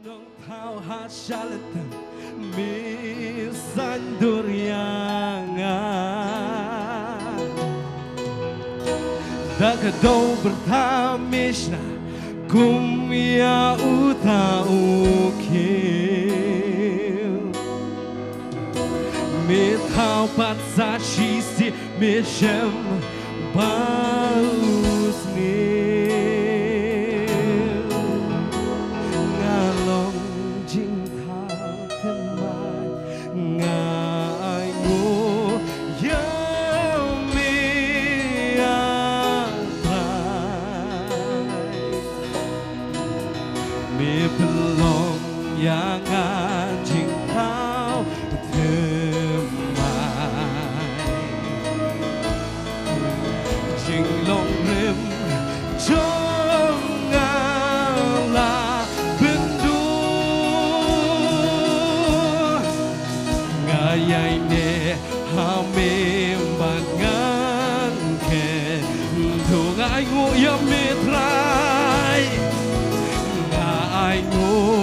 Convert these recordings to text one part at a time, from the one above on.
Thao hát Charlatan mi sanduriangan Dagado bertamishna kumya uta ukil Mi thao pat sa shisi mi shem baus ni yang anjing kau temai Jing long rim trong ngala bendu Ngayai ne hame mangan ke Tu ngai ngu yam mitrai Ngai ngu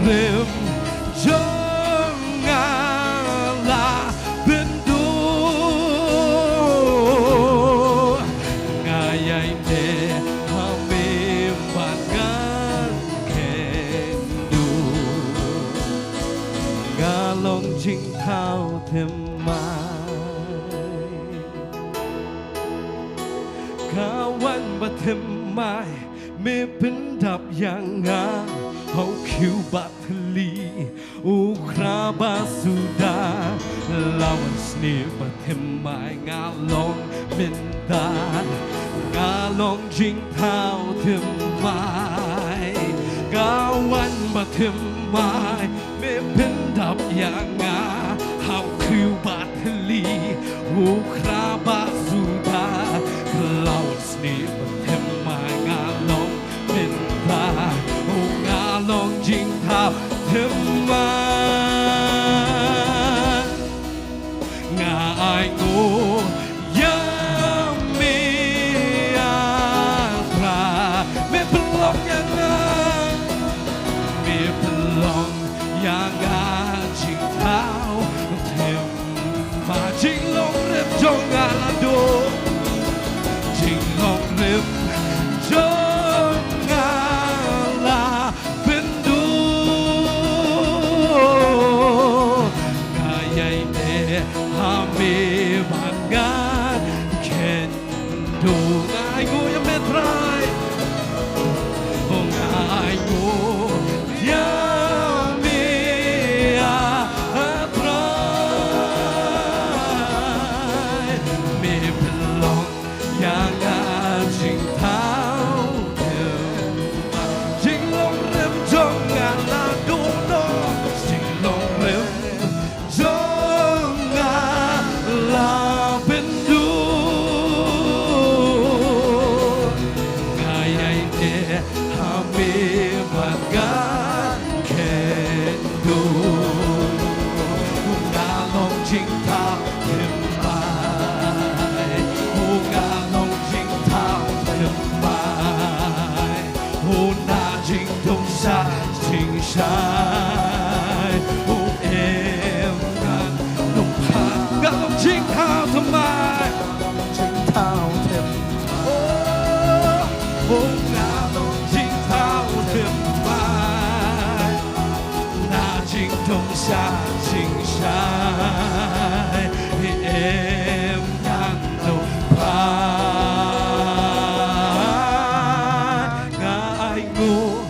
Rim janganlah bendu ngayai de hamim bangan kendu ngalong jing thao temai kawan batemai me pendap yang Hau kiu batli ukraba sudah lawan sni batemai ngalong mindan ngalong jing thao temai kawan batemai me pendap yang hau kiu batli ukraba sudah lawan sni batemai ngalong mindan Long jing thao temai ngai ngu yami atra me pelong yang jing thao temai jing long rem jong alado jing long rem jong Hame bangan kendo ngai ngu yang metrai ngai ngu yang atrai me belong yang jing thao jing long rem jong ngala dono jing long rem Jing shai oh em gan nông hà gan jing thao temai jing thao temai oh gan jing thao temai na jing dong sha jing shai em gan nông hà ngai ngu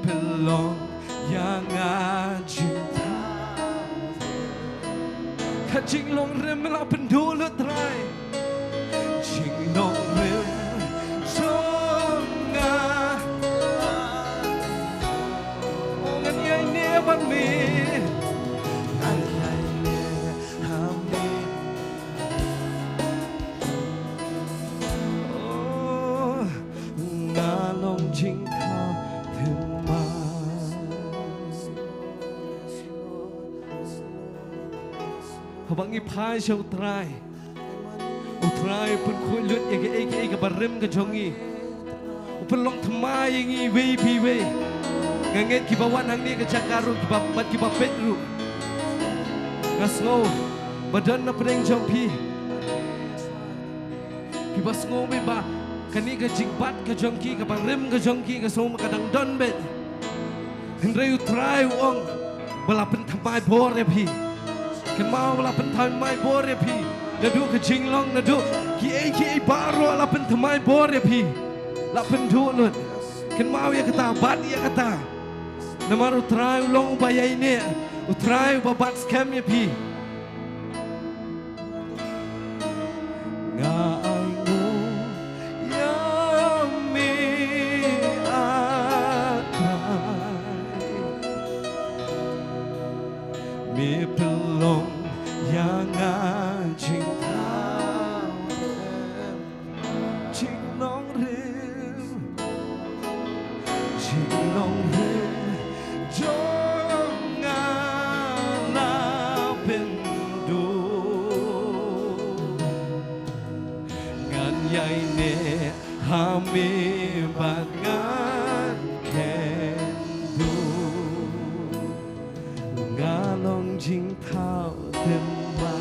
pelong yang jing thao jing long rem la pendu le trai jing long rem songa ngan yai ne ban mi Habangi pai siya utray. Utray pun kulut ege barim ke jongi. Upelong temai yang iwe piwe. Nganget kibawan hang ni ke cakaru kibabat kibapetru. Ngasngo badan na pedeng jompi. Kibas ngo me ba kani ke jingbat ke jongki ke barim ke jongki ke som kadang don bet. Hendrai utray uong balapen temai bore pi. Kan mau balapen temai bore pi. Nadu ke jinglong nadu ki baro lapen temai bore pi. Lapen dulut. Kan mau ya kata bat ya kata. Namar utray ulong upaya ini. Utray babat scam ya pi. Mi pelong yang cinta Cing nong rim Jangan lapindu Ngan yai ne hami bangan kendu Ngalong jing thao tem ma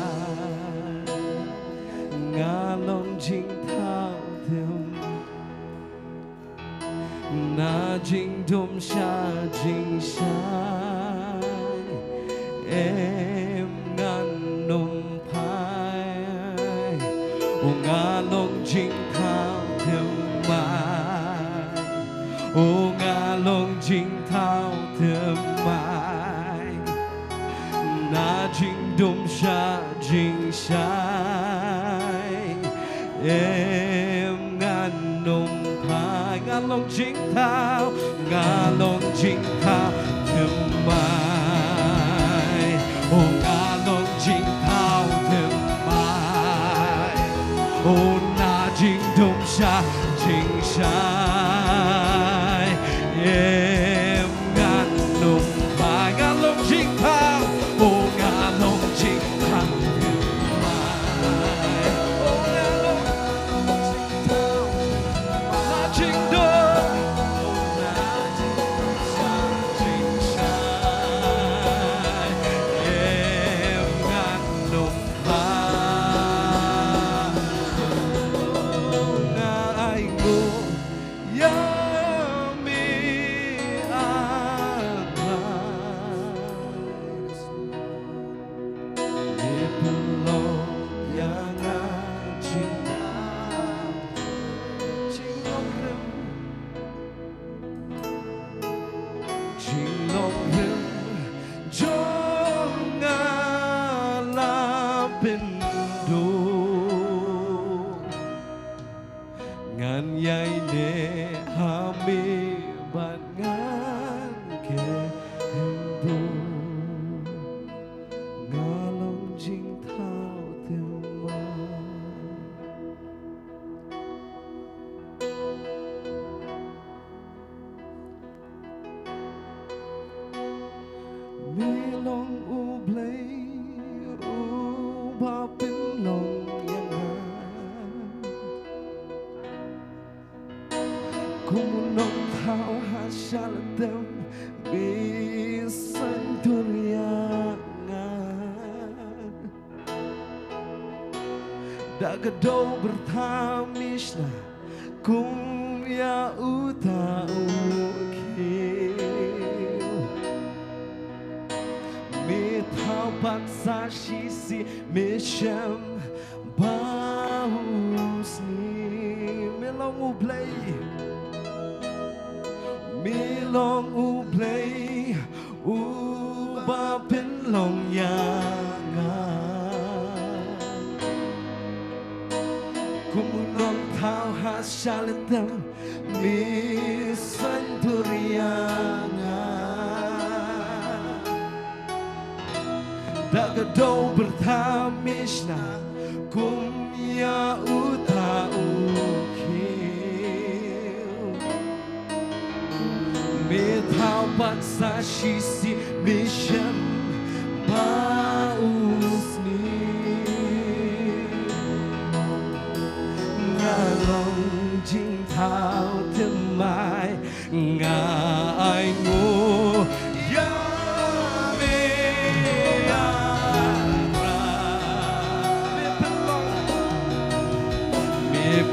Ngalong jing thao tem Na jing dum sha jing sha Em ngan num pai O ngalong jing thao tem ma O ngalong jing thao tem ma Na jing dum sha jing shai Em ngan num pai Ngalong jing thao thơm mai O ngalong jing thao thơm mai O na jing dum sha jing shai Em ngan num pai Ngalong jing thao Ngan yai ne hami ban ngan ke hembu Ngalong jing thao tem ma Mi long u blay u ba pin long Kumunong thao hasaladam bisan duryangan Dagado bertamisna kum ya uta ukil Mi thao paksa shisi misham bausni Milong ublay Milong ublay uba pinlong yangan Kumunong thao hasalitam misan duryangan Dagado bertamishna kum ya uta Mithau paksa shisi mission bausni thao thêm mãi ngài ngô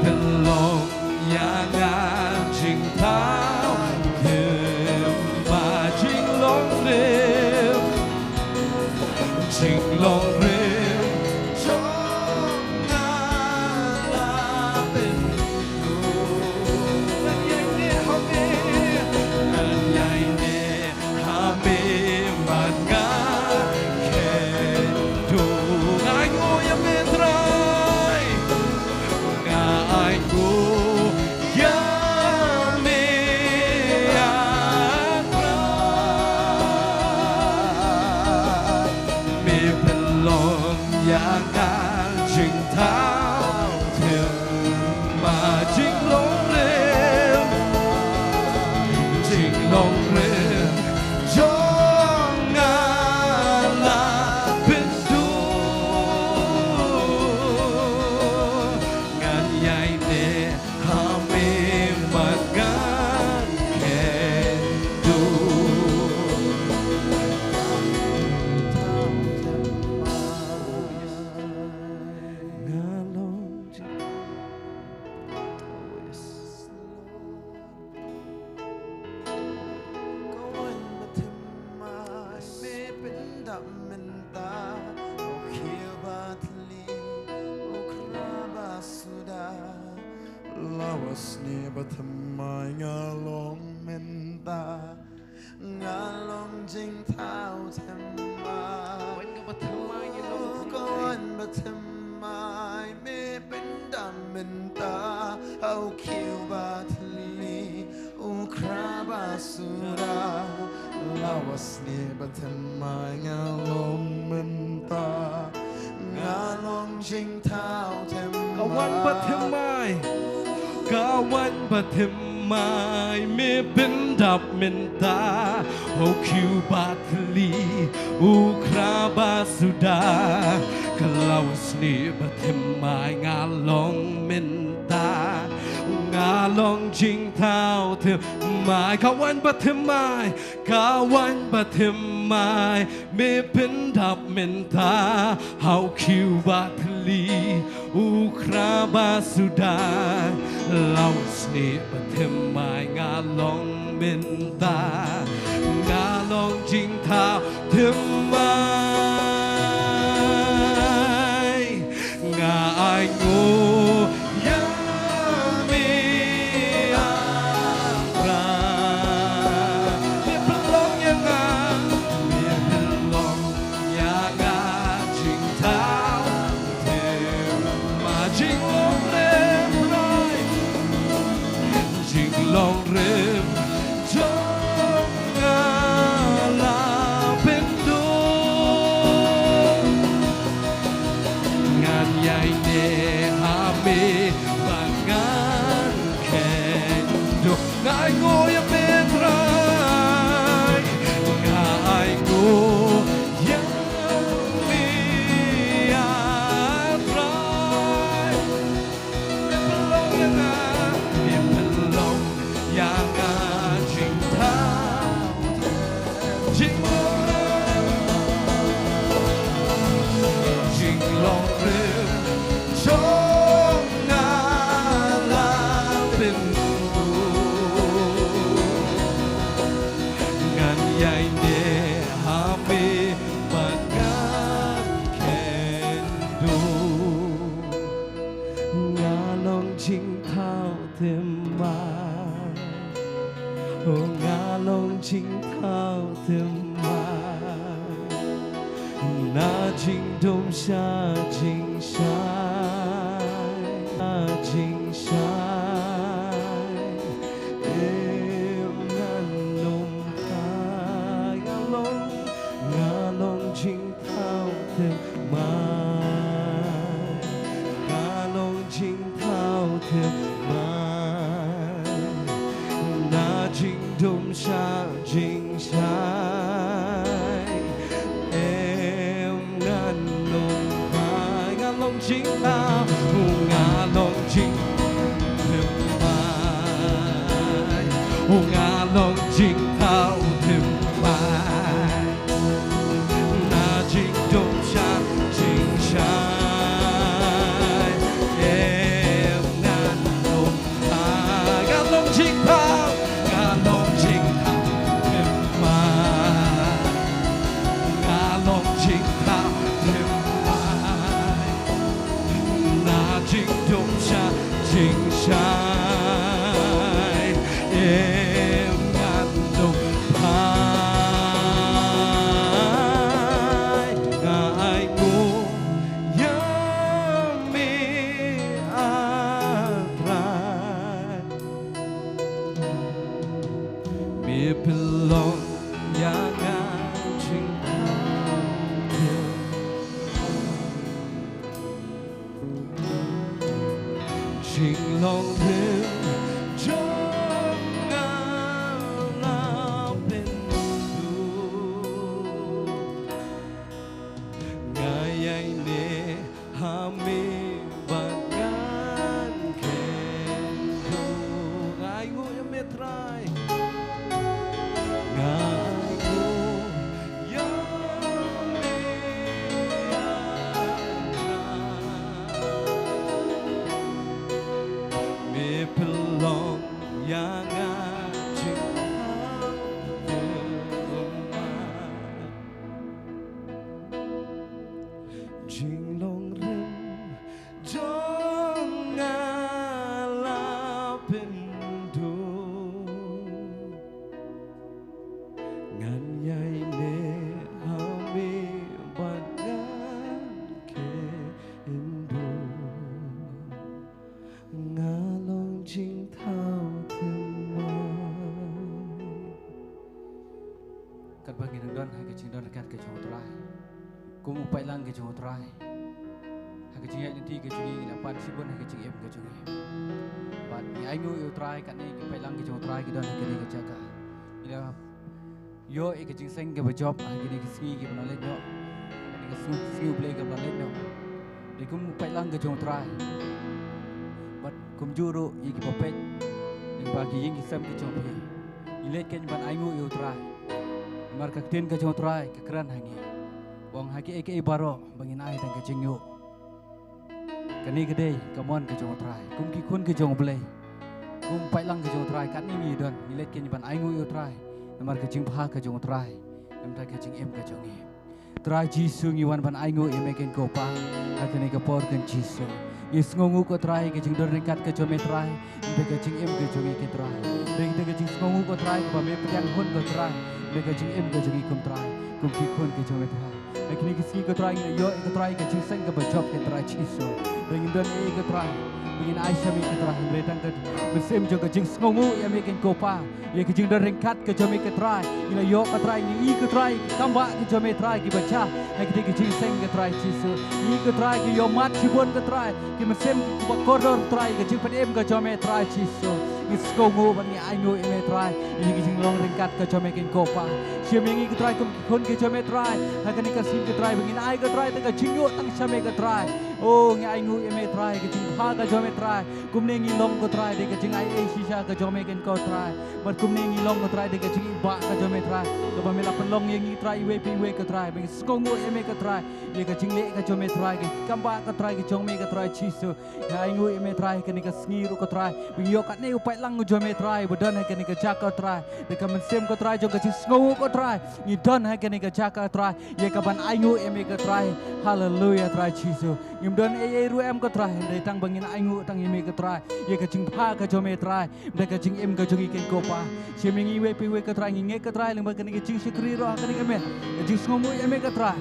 Pelong yang jing thao thêm mà jing long rêu cho ngà la bên ngài nè hà mê mà ngà khe đủ ngài ngô ya mê trai ngài ngô yang jing thao thêm mà jing long rêu cho ngà la bên du ngàn nhai nè hà mê mà ngàn khen du Lawas ni batamai ngalong menta ngalong jing thao themma kawan batamai me pendam menta au kiu batli ukraba sura lawas ni batamai ngalong menta ngalong jing thao themma kawan batamai kawan batemai me bendap menta ho kiu batli ukra basuda kalawas ni batemai ngalong menta ngalong jing thao thêm mai kawan batemai me bendap menta ho kiu batli ukra basuda lawas ni batemai ngalong menta ngalong jing thao thêm mai ngài ngô long rêu cho ngà la bên đô ngàn nhai nè hà mê và ngàn khen đồ ngài ngô ya bên rai ngài ngô ya mi ya rai yang jing thao jing long rêu cho ngà la bên du ngàn nhai nè hà mê và ngàn khen du ngà long jing thao thêm mai ngà long jing thao thêm mai na jing dom sha jing shai em ngan nôm khai ngà long jing thao thêm mai ngà long jing thao thêm mai na jing dom sha jing shai em ngan nôm khai ngà long jing thao ngà long jing thêm mai long rim janganlah pintu ngayai ne hami bagan kendo ngayu ya metrai ngayu ya me pelong yang ajik jing long rim jong ngalah pintu ngan yai ne hami bagan ke indu ngalong jing thao themai kat bagi nang don hai ke jing don kat ke jong trai kum upai lang ke jong trai hai ke jing ai nanti ke jing na pan sibon hai ke jing em ke jong bat ni ai nu eu trai kat ni ke pai lang ke jong trai ke don hai ke ni ke jaga ila yo e ke jing seng ke job hai ke ni ke ski ke bana le no ni ke ski play ke bana le no ni kum upai lang ke jong trai bat kum juru i ke popet ni bagi ying sam ke jong pi ile ken ban ai nu eu trai mar ka tin ke jong trai ke kran hangi wong haki eke baro bangin ai dan ke jing yo kani gede kamon ke jong trai kum ki kun ke jong blai kum pai lang ke jong trai kat ni mi don ni let ken ban ai ngu yo trai mar ke jing pha ke jong trai em trai ke jing em ke jong e trai jisu ngi wan ban ai ngu e meken ko pa ha kani ke por ken jisu is ngongu ko trai ke jing dor kat ke jong me trai em ke jing em ke jong e ke trai deng ke jing ngongu ko trai ko me priang hun ko trai me ke jing em ke jong e kum trai kum ki kun ke jong me trai Ekni kisi ko try yo ko try ke jiseng ke bajop ke try chiso dengan don e ko try dengan Aisyah mi ke try betang ke mesim jo ke jing ngongu ya mi ken kopa ye ke jing don ringkat ke jo mi ke try ila yo ko try ni I ko try kamba ke jo mi try ki baca ekni ke jiseng ke try chiso I ko try ke yo mat sibon ke try ki mesim ko koridor try ke jing pedem ke jo mi try chiso is ngongu ban ni ai no e me try I ke jing long ringkat ke jo mi ken kopa sia mi ngi ke try kum kon ke jo mi try ha ke ni ke sim ke try bengin ai ke try te ke jing yo tang sia me ke try oh ngi ai ngu e me try ke jing pha ke jo me try kum ne ngi long ko try de ke jing ai e shisha ke jo me ken ko try mat kum ne ngi long ko try de ke jing ba ke jo me try ko ba me la pen long ye ngi try we pi we ke try bengin skong ngu e me ke try ye ke jing le ke jo me try ke kam ba ke try ke jong me ke try chisu ngi ai ngu e me try ke ni ke sngi ru ko try bengin yo kat ne upai lang jo me try bodan ke ni ke jak ko try de ke men sem ko try jo ke jing skong ko try ni don ha ke ni ke jak ko try ye ke ban ai ngu e me ke try hallelujah try chisu ngim don e ru em ko try de tang bangin ai ngu tang ye me ke try ye ke jing pha ke jo me try de ke jing em ke jo ngi ken ko pa she me ngi we pi we ke try ngi nge ke try leng ba ke ni ke jing sikri ro ke ni ke me jing skong mu e me ke try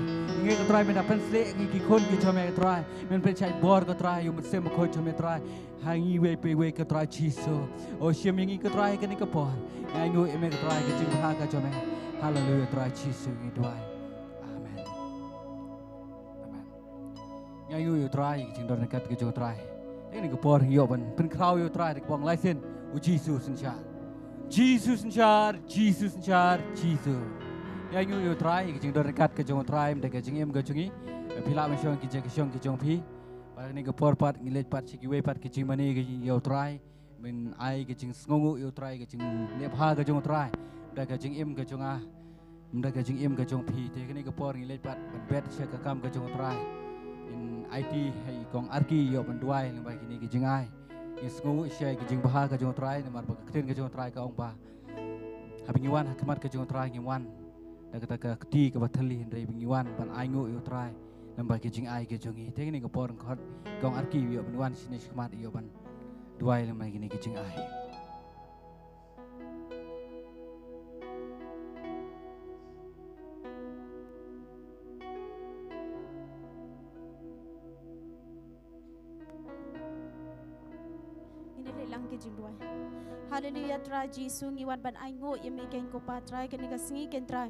nge ke try me da pen se ngi ki kon ki jo me ke try men pen chai bor ke try yu met se mo ko jo me try ha ngi we pi we ke try chisu o she me ngi ke try ke ni ke por ai ngu e me ke try ke jing pha ke jo me hallelujah try chisu ngi dwai amen amen ngai yu yu try jing don kat ke jo try ni ke por yo ban pen krau yu try ke bong lai sen u Jesus insya Jesus insya Jesus insya Jesus ngai yu yu try jing don kat ke jo try de ke jing em ke jungi pila men shong ki je ke shong ki jong pi ba ni ke por pat ngilet pat chi ki we pat ke jing mani ke yo try men ai ke jing ngongu yu try ke jing le pha ke jo try da ke jing em ke jonga da ke jing em ke jong pi te ke ni ke por ngilet pat ban bet che ke kam ke jong try in IT hai kong arki yo ban duai leng ba kini ke jing ai is ngongu she ke jing pha ke jong try mar ba kten ke jong try ka ong ba habingiwan hakmat ke jong try ngiwan da ke ta ke ti ke bathali ndai bingiwan ban ai ngu yo try leng ba ke jing ai ke jongi te ni ke por khot kong arki yo ban wan sini khmat yo ban duai leng ba kini ke jing ai lang ke jing duai hallelujah try jisu ngi wan ban ai ngo ye me ken ko pa try ke ni ka sngi ken try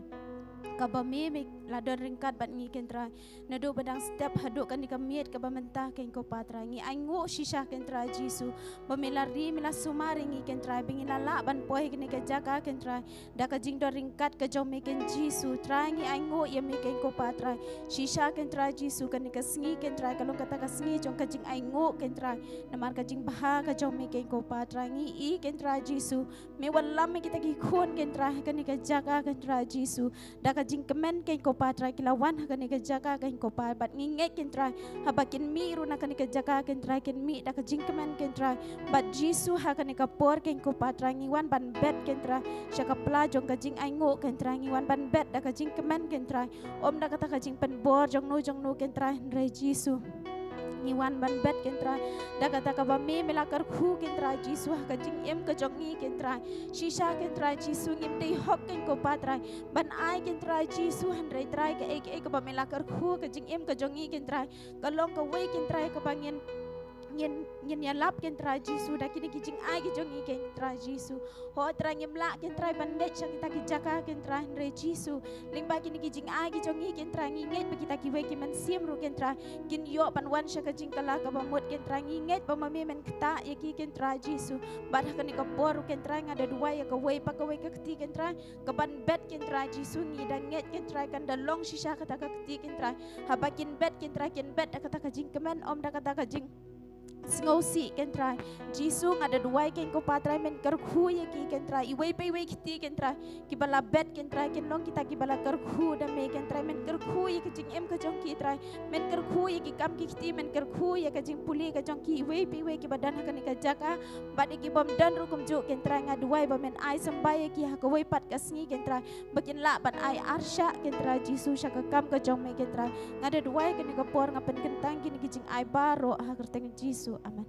kabami mi ladon ringkat bat ngi kentra nadu badang step haduk kan dikamiet ka bamentah ken ko patra ngi aingu shisha kentra jisu bamilari mila sumari ngi kentra bingila la ban poi kini ke jaga kentra da ka jing do ringkat ka jom mi ken jisu tra ngi aingu ye mi ken ko patra shisha kentra jisu kan ka sngi kentra kalong kata ka sngi jong ka jing aingu kentra namar ka jing baha ka jom mi ken ko patra ngi i kentra jisu me wallam mi kita ki khon kentra kan ka jaga kentra jisu da ka jing kemen ken ko patra kilawan kan ka jaga ken ko pa bat nginget kentra habakin mi runa kan ka jaga kentra ken mi da ka jing kemen kentra bat jisu ha kan ka por ken ko patra ngiwan ban bet kentra syaka pla jong ka jing aingu kentra ngiwan ban bet da ka jing kemen kentra om da kata ka jing pen bor jong nu kentra re jisu ngiwan ban bet kentra da kata ka bami melakar khu kentra jisu ha ka jing em ka jong ngi kentra shisha kentra jisu ngim dei hok ken ko patra ban ai kentra jisu han re trai ka ek ka bami melakar khu ka jing em ka jong ngi kentra ka long ka wei kentra ka bangin nyen ya lap kentra jisu da kini kijing ai ki jong ngi kentra jisu ho tra ngim la kentra bandet sya kita ki jaka kentra re jisu limba kini kijing ai ki jong ngi kentra nginget ba kita ki we ki man sim ru kentra kin yo pan wan sya ka jing kala ka bamut kentra nginget ba mami men kta ya ki kentra jisu bad ha kani ka por kentra ngada dua ya ka we pa ka we ka kti kentra ka ban bet kentra jisu ngi da nget kentra kan da long shisha kata ka kti kentra habakin bet kentra ken bet da kata ka jing kemen om da kata ka jing Sngosi kentra jisu ngada duai ken ko patra men kerkhu ye ki kentra iwei pe wei kiti kentra ki bala bet kentra ken long kita ki bala kerkhu da me kentra men kerkhu ye ki jing em ka jong ki tra men kerkhu ye ki kam ki kiti men kerkhu ye ka jing puli ka jong ki iwei pe wei ki badan ka ni ka jaka bad ki bom dan rukum ju kentra ngada duai ba men ai sambai ki ha ko wei pat ka sngi kentra bakin la ban ai arsha kentra jisu sha ka kam ka jong me kentra ngada duai ka ni ka por ngapen kentang ki ni ki jing ai baro ha kerteng jisu amen.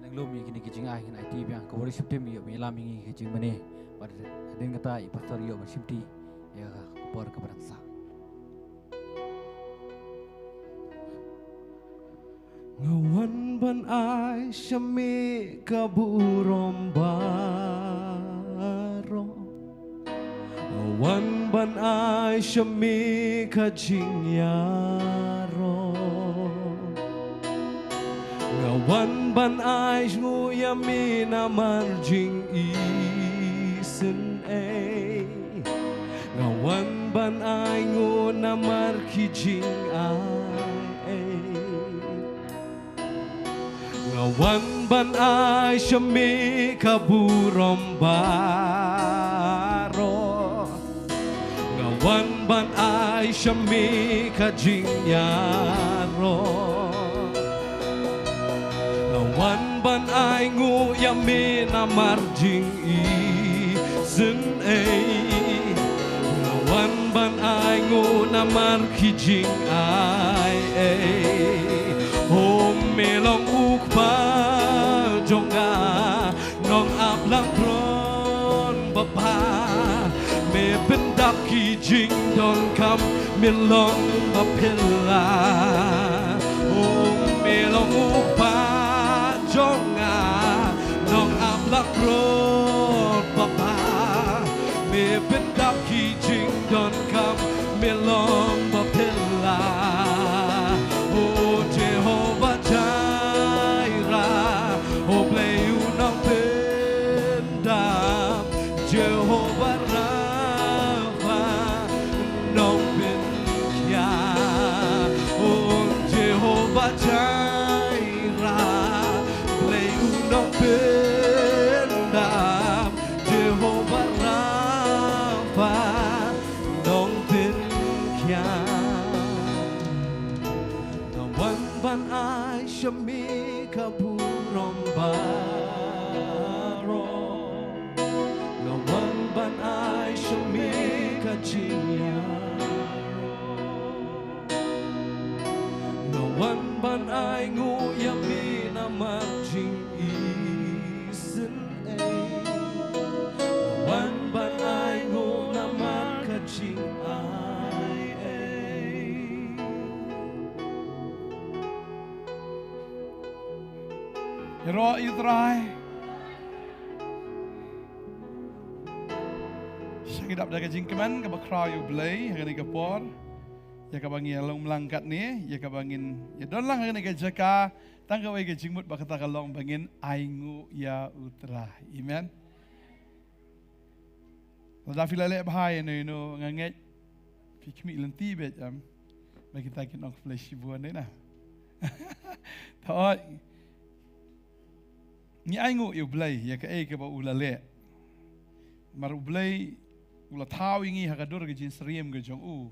Nang lumi kini kijing ai kini IT biang kau boleh shiftem yo melam ingi kijing mana pada den kata i pastor yo bershifti ya por keberangsa. Ngawan ban ai syami kaburom baro Ngawan ban ai syami kajing yaro Ngawan ban ai ngu yami namar jing isen Ngawan ban ai ngu namar kijing ai Ngawan ban ai syami kaburom baro Ngawan ban ai syami kajing yaro Ngawan ban ai ngu yami namar jing isen Ngawan ban ai ngu namar kijing ai Om melong ukpa jonga nong ap lang pron bapa me pendak kijing don kam melong bapilla Om melong ukpa jonga nong ap lang pron bapa me pendak kijing don kam melong bapilla Oh Jehovah Jireh, oh play you nong pendam, Jehovah Rapha, nong penkia, oh Jehovah Jireh, play you nong pendam, Jehovah Rapha, nong penkia. Ban ai syami kaburom baro Ngawan ban ai syami kajinya Ngawan ban ai ngu yami namar jing isen Ngawan ban ai ngu namar kajing ai Ro Yudrai Syakidap dah kajing keman ka bakraw yu blay hagani ka por. Ya ka bangi long melangkat ni, ya ka bangin ya don lang hagani ka jaka tangga wai ka jingmut bakata ka long bangin aingu ya utra. Amen. Lada filale bahai no nganget fikmi lenti bet am. Bagi kita kin ong flash buan ni nah. Thoi ni aingu yu blay ya ka ka ba ulale. Mar ublay ula thau ingi hakadur ke jin seriem ke jong u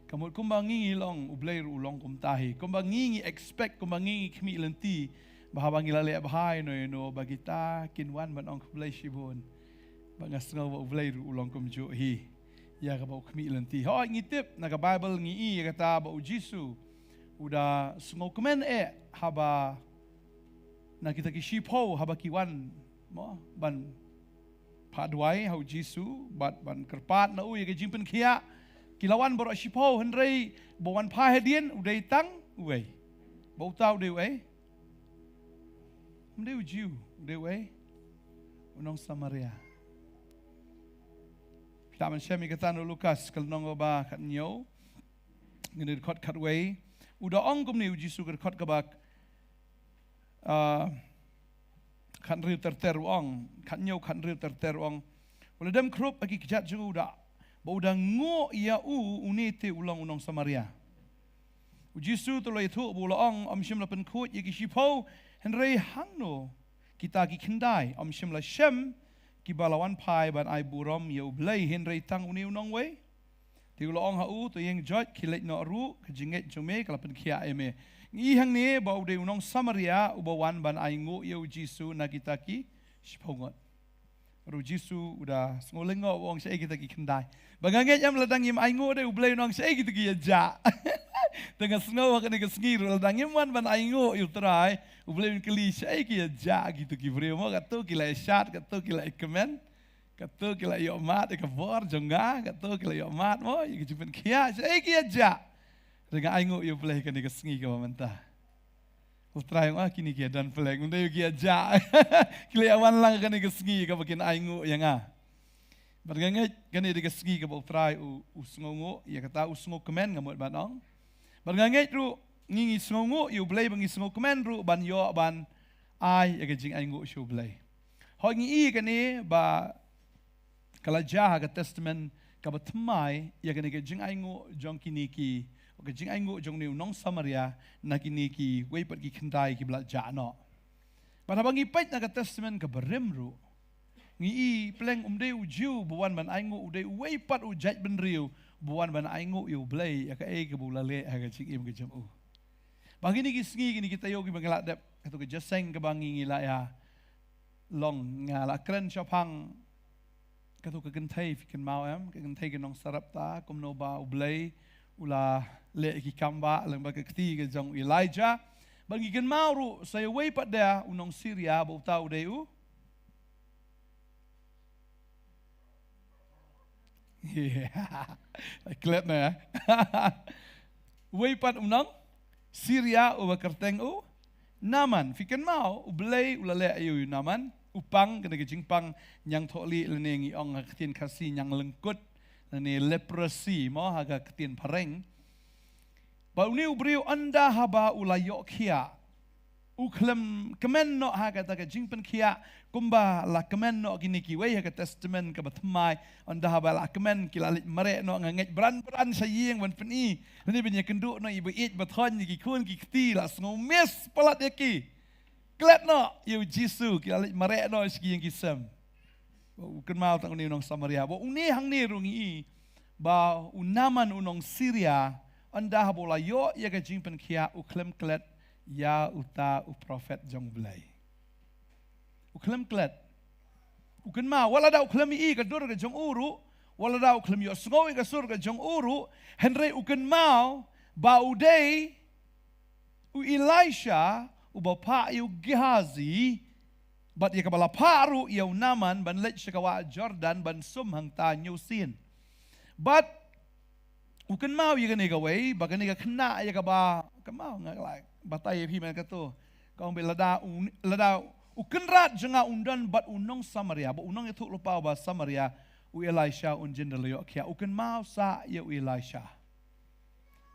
kamut kumbang ngi long ublay ru long kum tahi kumbang ngi expect kumbang ngi khmi lenti bahabangi lale bahai no bagi ta kinwan ban ong ublay shibun bangas ngau ublay ru long kum jo hi ya ka ba khmi lenti ho ngi tip na ka bible ngi i kata ba ujisu uda sngau kemen haba na kita ki shipo haba kiwan mo ban Padwai hau Jisu bat ban kerpat na uy ke jimpen kia kilawan borok shipau hendrai bawan pa hedien udai tang uy bau tau de uy mdeu jiu de uy unong Samaria kita mensyami kata no Lukas kal nong ba kat nyo ngene kot kat uy uda ong kum ni Jisu kot ka bak kan riu terter ong kan nyau kan riu terter ong wala dem krup aki kijat ju da ba uda ngo ia unite ulang unong Samaria ujisu to lai thu bu la ong shim la pen khut yiki shipau henrei hangno kita ki kindai shim la shem ki balawan pai ban ai burom ye blai henrei tang uni unong we ti la ong ha to yeng jot ki lek no ru ka jinget jume kala pen khia eme ngi hang ni ba ude unong Samaria ubawan ban aingu ye Jisu na kita ki shipongot ru Jisu udah ngolengo wong sei kita ki kendai banganget yam ladang yim aingu de ublei nong sei kita ki ja tengah snow ka ni ka sngir ladang yim wan ban aingu yu trai ublei kli sei ki ja gitu ki breu mo ka tu ki la shat ka tu ki la kemen ka tu ki la yo mat ka vor jonga ka tu ki la yo mat mo ki jipen kia sei ki ja dengan aingu yu play kan ni kesengi ka mentah. Ultra yang kini kia dan play unda yu kia ja. Kiliawan lang kan ni kesengi ka bakin aingu yang Bergangat kan ni kesengi ka ultra usngongo ya kata usngo kemen ngamut banong. Bergangat ru ngingi sngongo yu play bangi sngo kemen ru ban yo ban ai ya jing aingu shu play. Ho ngi kan ni ba kalajah ka testament ka batmai ya kan ni jing aingu jong kini ki kajing aingu jong ni unong Samaria na kini ki weipat ki kendai ki blak jano. Pada bangi pait na ka testament ka beremru. Ngi i pleng umde ujiu buwan ban aingu ude weipat ujat benriu buwan ban aingu yu blai ya ka ke bulale ha ka jing im ke jamu. Bangi ni ki sngi kini kita yo ki bangelak dep katu ke jaseng ke bangi ngila ya long ngala kren chopang katu ke gentai fikin mau ke gentai ke nong sarapta kumno ba ublai ula le ki kamba lang ba keti ke jong Elijah bagi gen mauru saya wei pada unong Syria bau tau deu klep na wei pat unong Syria u kerteng u Naman fiken mau ublei ula le ayu Naman upang kena ke jingpang nyang tholi lenengi ong ketien kasi nyang lengkut ni leprosy mo haga ketien pareng ba uni ubriu anda haba ulayok kia uklem kemen no haga ta ka jingpen kia kumba la kemen no gini ki we haga testament ka batmai anda haba la kemen kilalit mare no nganget bran sayeng ban peni ni benya kendu no ibu it bathon ki kun ki kti la sngo mes palat yaki klet no yu Jisu kilalit mare no ski yang kisam bukan mau tang ni unong Samaria. Ba uni hang ni rungi ba unaman unong Syria anda habola yo ya ka jingpen kia uklem klet ya uta u prophet jong blai. Uklem klet. Ukan ma wala da uklem i ka dur ka jong uru wala da uklem yo sngowi ka sur ka jong uru henry ukan mau ba udei u Elisha u bapa yu Gehazi bat ia kabala paru ia Naman ban lech kawa Jordan ban sum hang ta nyusin. But ukan mau ia kene gawai bagani ka kena ia ka ba kamau ngalai batai pi man kato kau belada ukan rat jenga undan bat unong Samaria ba unong itu lupa ba Samaria u Elisha un jin lo yo kia u kan mau sa ye u Elisha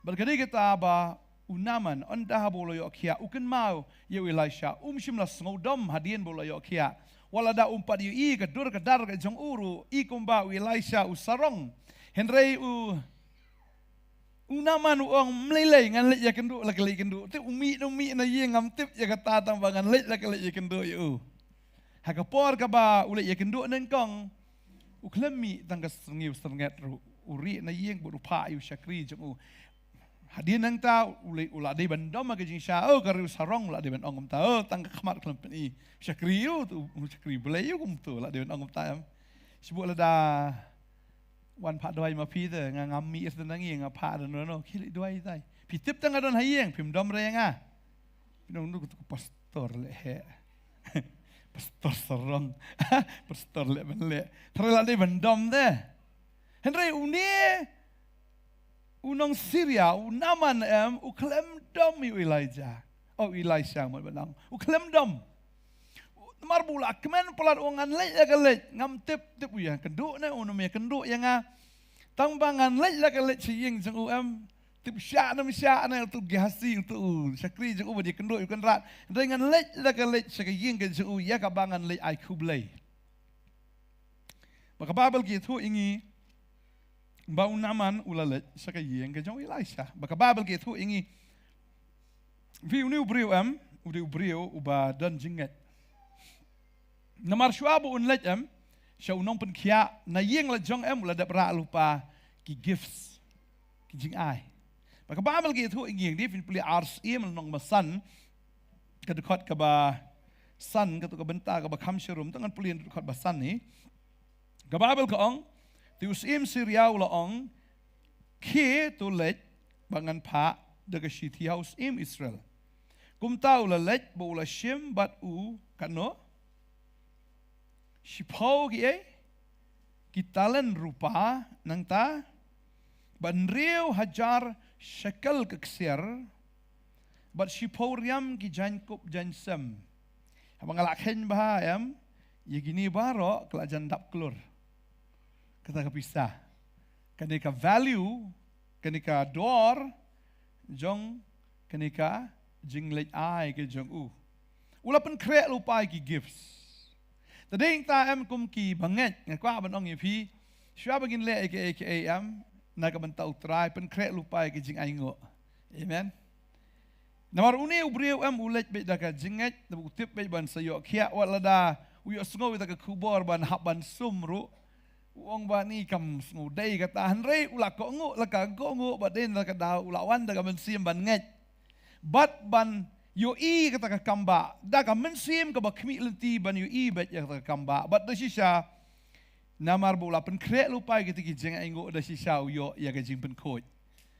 berkali kita ba unaman onda bolo yo kia u kan mau ye u Elisha shim la sngodom hadien bolo yo kia wala da umpat yu I kedur kedar ke jong uru I kumba u Elisha u sarong henrei u unaman uang melelai ngan lek ya kendu la kelai kendu tip umi na ye ngam tip ya kata tang bangan lek la kelai ya kendu yu ha ka por ka ba u lek ya kendu neng kong u klemi tang ka sengiu senget ru uri na ye bu pa yu syakri jong u hadin nang ta u lek u la de bandom ma ke jing sha o ka ru sarong la de ban ongom ta o tang ka khamat klem ni syakri yu tu syakri belai yu kum tu la de ban ongom ta sebut la daวันพระดอยมาพี่เถอะงามมีสนังเองพระเดินโน่คิดด้วยใจพี่ทิพย์ตั้งกระโดนหายเองพิมพ์ดมแรงพี่น้องดูก็ปัสตอร์เละปัสตอร์สรองปัสตอร์เละมันเละทำไมเราได้บันดมเด้เห็นไรอุนี่อุนองซีเรียอุนามันอุเคลมดมอยู่อิไลจาอิไลชาหมดบันดังอุเคลมดมmar bula kemen pelat ongan lek ya kelek ngam tip ya kenduk na ono me kenduk yang tang bangan lek la kelek siyeng jeng tip sya na tu gasi tu syakri jeng badi kenduk kan rat dengan lek la kelek syakiyeng ke jeng ya ka bangan lek ai kublai maka babel gitu ingi bau naman ulalet syakiyeng ke jeng Elisha maka babel gitu ingi vi uni ubriu uba dan jinget namar shuabu un lej sya unong pen kia na yeng la jong la dap ra lupa ki gifts ki jing ai maka babel ki thu inging di fin puli ars nong masan ka dekat ka ba san ka tu ka benta ka ba kham shirum tangan puli dekat ba san ni ka babel ka ong ti usim siriau la ong ki tu lej bangan pha de ka shiti house Israel kum tau la lej bo la shim bat u kano Shipau ki talen rupa nang ta banriu hajar shekel keksier bat shipau riam ki jankup jansem habang alakhen bah ye gini baro kelajan dap kelur kata kepisah kenika value kenika dor jong kenika jinglej ai ke jong ulapan krek lupa ki gifts tading ta kum ki banget ngakwa banong yipi syua bagin le aka na ka bantau try pen krek lupa ki jing aingo amen namar uni ubriu ulet be da ka jinget da utip be ban sayo khia walada uyo sngo da ka kubor ban hab ban sumru uong ba ni kam sngo dei ka tahan re ula ko ngo la ka go ngo ba den da ka da ulawan da ka ban sim ban nget bat ban yo kata ka kamba da ka mensim ka ba khmi lenti ban yo bet ya kata kamba bat da shisha namar bola pen krek lupa gitu ki jeng aingo da shisha uyo ya ka jing pen khoj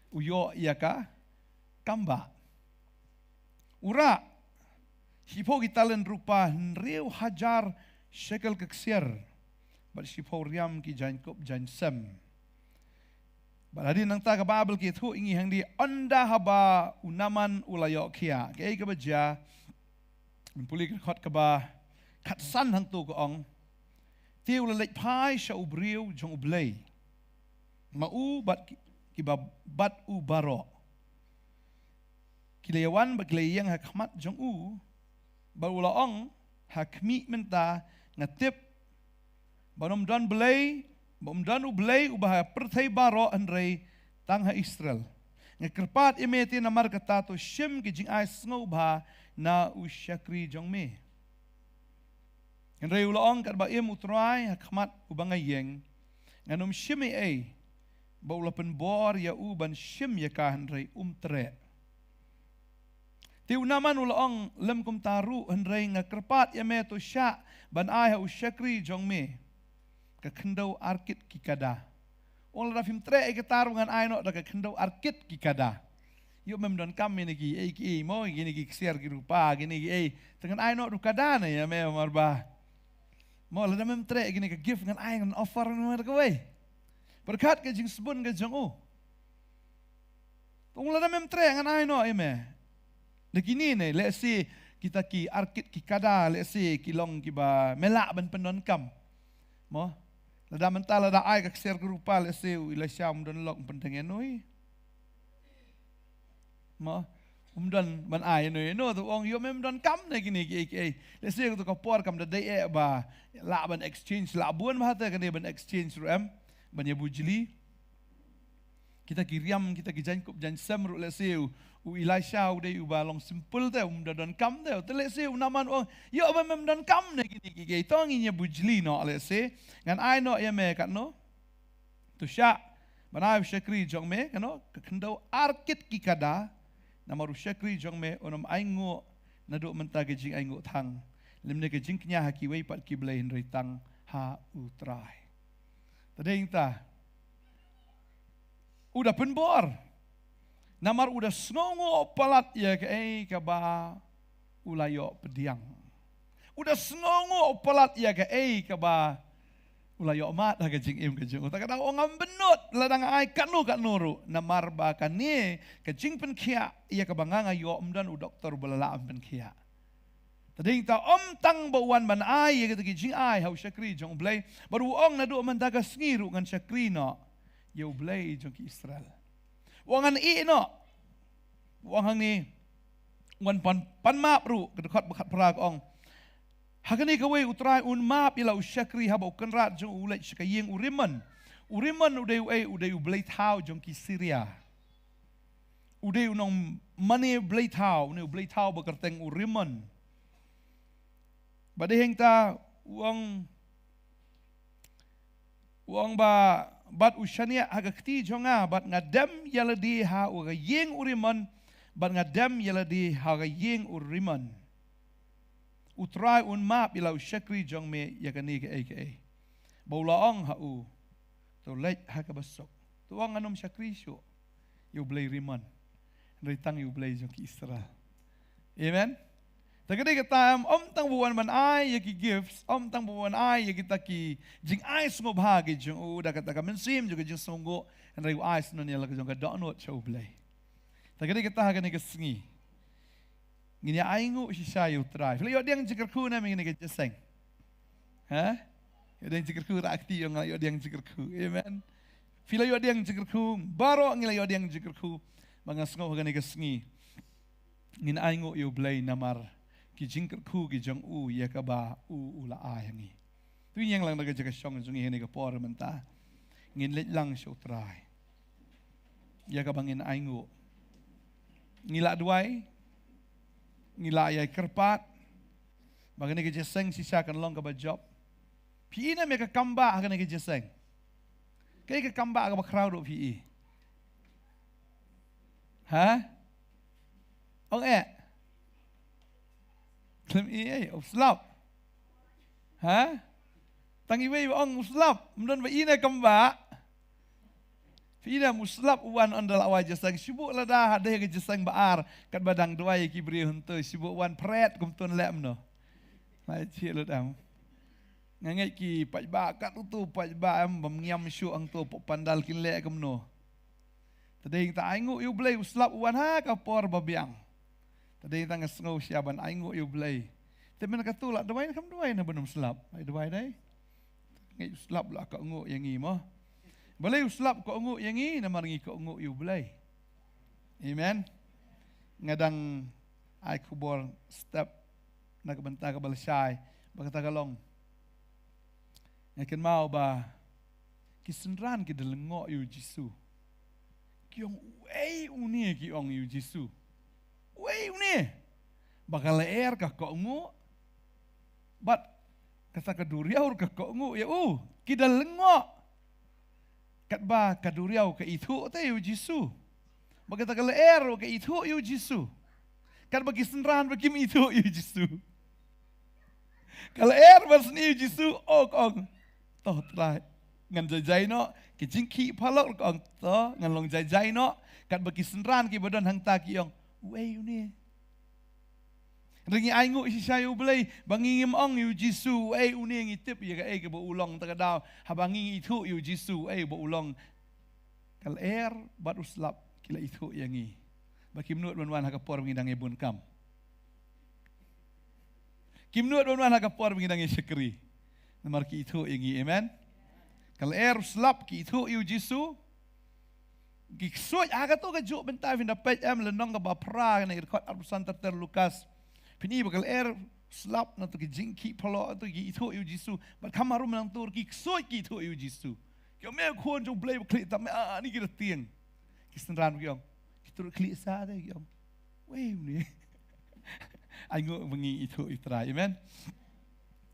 uyo ya ka kamba ura hipo ki talen rupa riu hajar shekel keksier bat hipo riam ki jankop jansem Baladi nang ta ka babel ki thu ingi hang di onda haba unaman ulayo kia ke ka baja puli ka khot ka ba khat san hang tu ko ong ti ula lek pai sha ubriu jong ublei ma u bat ki ba bat u baro ki lewan ba gleyang ha khmat jong u ba ula ong ha khmi menta ngatip banom don blei bom dan ublei ubah perthai baro andrei tangha Israel ngekerpat imeti namar kata to shim ki jing ai sngo ba na usyakri jong me andrei ulong kat ba im utrai khmat ubangayeng nganum shim ei ba ulapen bor ya u ban shim ya ka andrei tre ti unaman ulong lem kum taru andrei ngekerpat imeto sya ban ai usyakri jong me ka kendau arkit kikada ol da film tre ke tarungan ai no da ka kendau arkit kikada yo mem don kam ni ki mo gini ki siar ki rupa gini ki dengan ai no rukada na ya me marba mo la da mem tre gini ka gift ngan ai ngan offer ngan ka we berkat ke jing sebun ke jong u ol da mem tre ngan ai no me de gini ne let's see kita ki arkit kikada let's see ki long ki ba melak ban pendon kam mo Lada mental lada ai ka ser grupa le seu ila syam don lok penting enoi. Ma dan ban ai enoi no tu ong yo mem don kam ne gini ki le seu tu ka por kam da dai ba la ban exchange la buan ma ta kan ban exchange ram ban ya bujli. Kita kiriam kita ki jan sam ru le seu u Elisha u dei u balong simple te don kam te te le seu naman ong yo mem don kam ne gini ki tong inya bujli no le se ngan ai no ya me kat no tu sya banai syakri jong me kano kendo arkit ki kada namaru syakri jong me onom aingo nadu menta ke jing aingo thang limne ke jing knya haki wei pat ki blai ri tang ha utrai tadeng ta udah penbor namar udah snongo palat ya ke ba ulayo pediang udah snongo palat ya ke ba ulayo mat ha ke jing im ke jing ta kada ongam benut ladang ai kat nuru namar ba kan ni ke jing pen kia ya ke banganga yo umdan u doktor belala pen kia tading ta tang bawan ban ai ya ke jing ai hau syakri jong blai baru ong na do man daga sngiru ngan syakri no yo blai jong ki Israel wangan i no wangang ni wan pan map ru kedekot bekat perag ong hakani kawe utrai un map ila usyakri haba ukenrat jong ulai syakayeng uriman udai blai tau jong ki Syria udai unong mane blai tau ne blai tau bekerteng uriman badeheng ta uang ba bat usyania haga kti jonga bat ngadam yaladi ha uga yeng uriman bat ngadam yaladi haga yeng uriman utrai un map ila usyakri jong me yakani ke baulaong ha u to lek haga besok tuang anom syakri syo yu blai riman ritang yu blai jong ki Israel amen. Tagadi kita tang buwan man ai ya ki gifts tang buwan ai ya kita ki jing ai sungo bahagi jing udah kata ka mensim juga jing sungo and rayu ai suno niya jong ka donot show blay. Tagadi kita hagan ni kesengi. Ngini ai ngu si sayu try. Fili yo diang jikerku na mingini ka jeseng. Ha? Yo diang jikerku rakti yo ngala yo diang jikerku. Amen. Fili yo diang jikerku baro ngila yo diang jikerku mga sungo hagan ni kesengi. Ngini ai ngu yo blay namar ki jingker ku ki jong u ya ka ba u la a yangi tu yang lang naga jaga syong jungi hene ka por menta ngin let lang syo try ya ka bangin aingu ngila duai ngila ya kerpat bangane ke jeseng sisa kan long ka ba job pi ina me ka kamba kan ke jeseng kai ka kamba ka ba crowd pi ha ong Klem uslap. Ha? Tangi wei ong uslap. Mdon ba ina kamba. Ina muslap wan ondal awaj jasang sibuk la dah ada ke jasang baar kat badang duai ki bri huntu sibuk wan pret kum ton lem no. Mai chi lu dam. Ngangai ki paj ba kat tu paj ba am bamngiam syu ang tu pok pandal kin le kum no. Tading ta aingu yu blai uslap wan ha ka por babiang. Tadi tang ngau siaban aingu yu blai. Temen ka tu la dawai kam dawai na benum slap. Ai dawai dai. Ngai slap la ka ngu yang ngi mo. Balai slap ko ngu yang ngi na maringi ko ngu yu blai. Amen. Ngadang ai kubor step na ka benta ka balsai. Bakata ka long. Ngaken mau ba kisenran ki delengo yu Jisu. Kiong wei uni ki ong yu Jisu. Wei ni, bakal leer kah kau ngu, bat kata kaduriau kah kau ngu ya kita lengok, kat ba kaduriau ke itu te yu Jisu, bakal kata leer ke itu yu Jisu, kat bagi senran bagi itu yu Jisu, kalau leer basni yu Jisu kong, toh telah ngan jajai no, kejingki palok kong toh ngan long jajai no, kat bagi senran ki badan hang taki yong. Wei ni. Ringi aingu si sayu blai bangingim ong yu Jisu ei uni ngitip ya ka ke bo ulong ta daw habangi itu yu Jisu bo ulong kal bat uslap kila itu yangi baki menut wan ha ka por ngidang ibun kam kim menut wan ha ka por ngidang syakri namar ki itu yangi amen Kalau slap ki thu iu Jisu. Ki suai aga tu ka juk bentai vinda page lenong ka ba pra na rekod arbusan terter Lukas. Pini bakal slap na tu ki jingki polo tu ki thu iu Jisu. Bat kamarum nang tur ki suai ki thu iu Jisu. Ki me khon jong blai klik tam ni ki tiang. Ki senran ki om. Ki tur klik sa de ki om. Wei ni. Ai ngo bengi itu itra. Amen.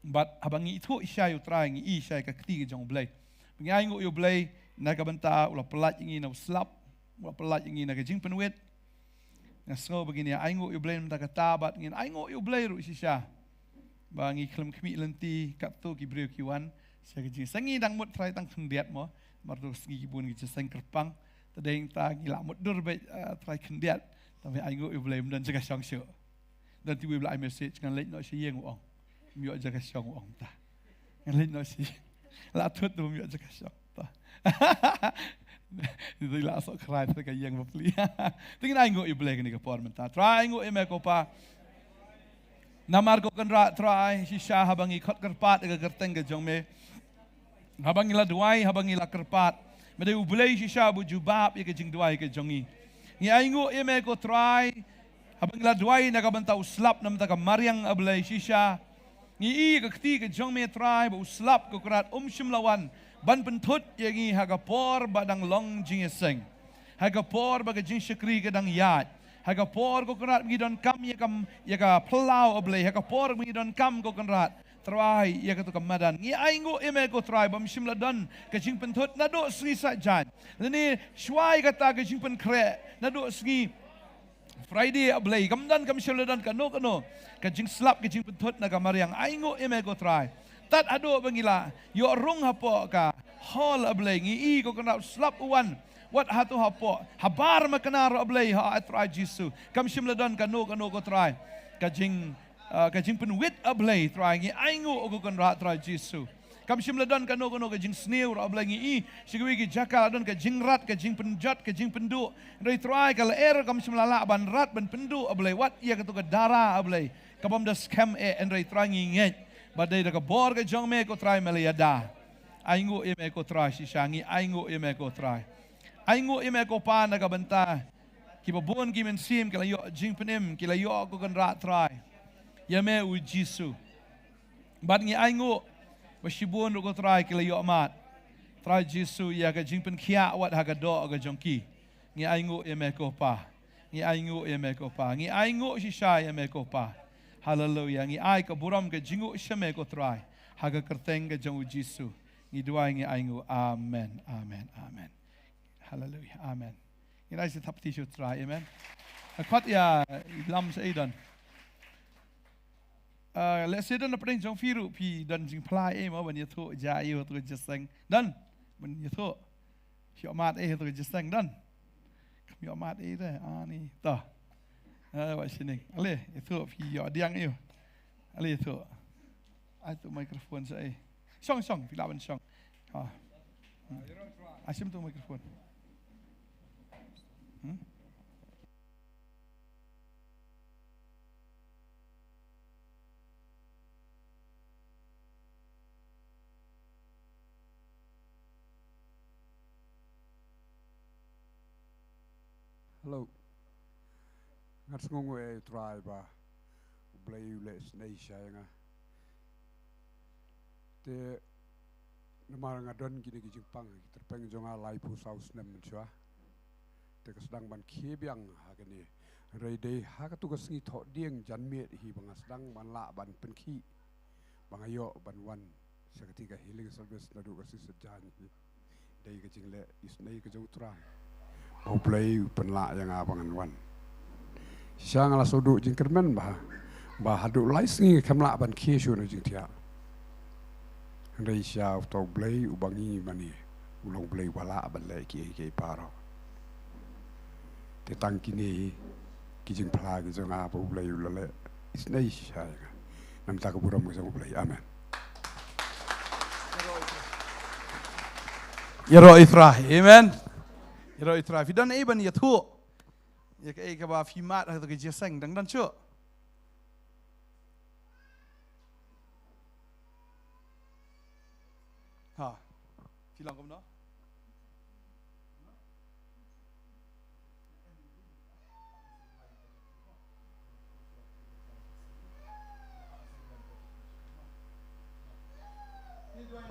Bat abangi itu isya utra ngi isya ka kti jong blai. Bengi ai ngo yo blai na ka banta ula pelat ingi na slap ula pelat ingi na ka jing penuit na so begini ai ngo yo blai na ka tabat ngin ai ngo yo blai ru sisya bangi klem kmi lenti kat tu ki breu ki wan sia ka jing sangi dang mut trai tang khendiat mo mar tu sgi bun ki seng kerpang tadeng ta ngi la mut dur be trai khendiat tapi ai ngo yo blai dan jaga syong syo dan ti we blai message ngan lek no si yeng ong myo jaga syong ong ta ngan lek no si la thut tu myo jaga syong itu lah sok kerai tu kayak yang beli. Tinggal aingo ibu lagi ni kapor mentah. Try aingo eme kopa. Namar ko kenra try sisa habangi kot kerpat ke kerteng ke jong me. Habangi la duai habangi la kerpat. Mede ubulai sisa bu jubab ye ke jing duai ke jongi. Ni aingo eme ko try habangi la duai na ka bantau slap nam ta ka mariang abulai sisa. Ni ke keti ke jong me try bu slap ko kerat shim lawan. Ban pentut yangi hagapor badang long jing seng. Hagapor baga jing syakri kadang yat. Hagapor ko kenrat mengidon kam ya ka pelau oblay. Hagapor mengidon kam ko kenrat. Try ya ka tu kamadan. Ngi aingo eme ko try bam shimladon ka jing pentut nado sri sajan. Leni shwai kata ka jing pen kre nado sri Friday oblay. Kamdan kam shimladon kano ka jing slap ka jing pentut na kamariang aingo eme ko try. Tat ado bangila yo rung hapo ka hol ablay ngi ko kana slap uwan wat hatu hapo habar makana ablay ha atra Jisu kam shimladon kano ko try kajing penwit ablay try ngi aingo ko kana atra Jisu kam shimladon kano kajing sneu ablay ngi sigwi gi jaka don kajing rat kajing penjat kajing pendu rei try kala kam shimlala ban rat ban pendu ablay wat ia katu ka dara ablay kabam da scam and rei try ngi nget badai da bor ga jong me ko try meliada aingo eme ko try si shangi aingo eme ko try aingo eme ko pa na ga banta ki babon ki men sim kala yo jing penem kila yo ko kan ra try ya me u Jisu bad ngi aingo basibon ko try kila yo mat try Jisu ya ga jing pen khia wat ha ga do ga jong ki ngi aingo eme ko pa ngi aingo eme ko pa ngi aingo si sha eme ko pa Hallelujah. Ngi ai ka buram ka jingu shame ko try. Haga kerteng ka jong Jisu. Ngi duai ngi aingu. Amen. Amen. Amen. Hallelujah. Amen. Ngi ai se tap ti should try. Amen. Akwat ya lam sa idan. Let's say dan pring jong firu pi dan jing plai mo ban yatho ja yu to jaseng dan ban yatho. Hi mat to jaseng dan. Kam yo mat de ani ta. Wak sini. Ale itu pi yo diang iyo. Ale itu. Ai tu mikrofon saya. Song pilaban song. Ha. Asim tu mikrofon. Hello. Ngat ngongo try ba blay le snai shanga te namar ngadon gini gi jingpang terpeng jonga lai pu saus nem chwa te kasdang ban khiebyang hagani rei dei hagatu ka sngi tho dieng janme hi banga sedang ban la ban penki bangayo ban wan sakati ka healing service na du ka si sejan dei ka jingle isnai ka jautra o play penla yang abangan wan siang ala sodu jingkermen bah hadu laisngi kamla ban kishu na jingtia rei sia to blay ubangi mani ulong blay wala ban le ki paro te tangkini ki jing pla gi jonga bo blay ulale isnai sia nam ta ka buram gi blay amen Yero itra amen Yero itra fidan iban yathu ya ka ba fi mat ha to ke jeseng dang dan chu ha Silang kau no.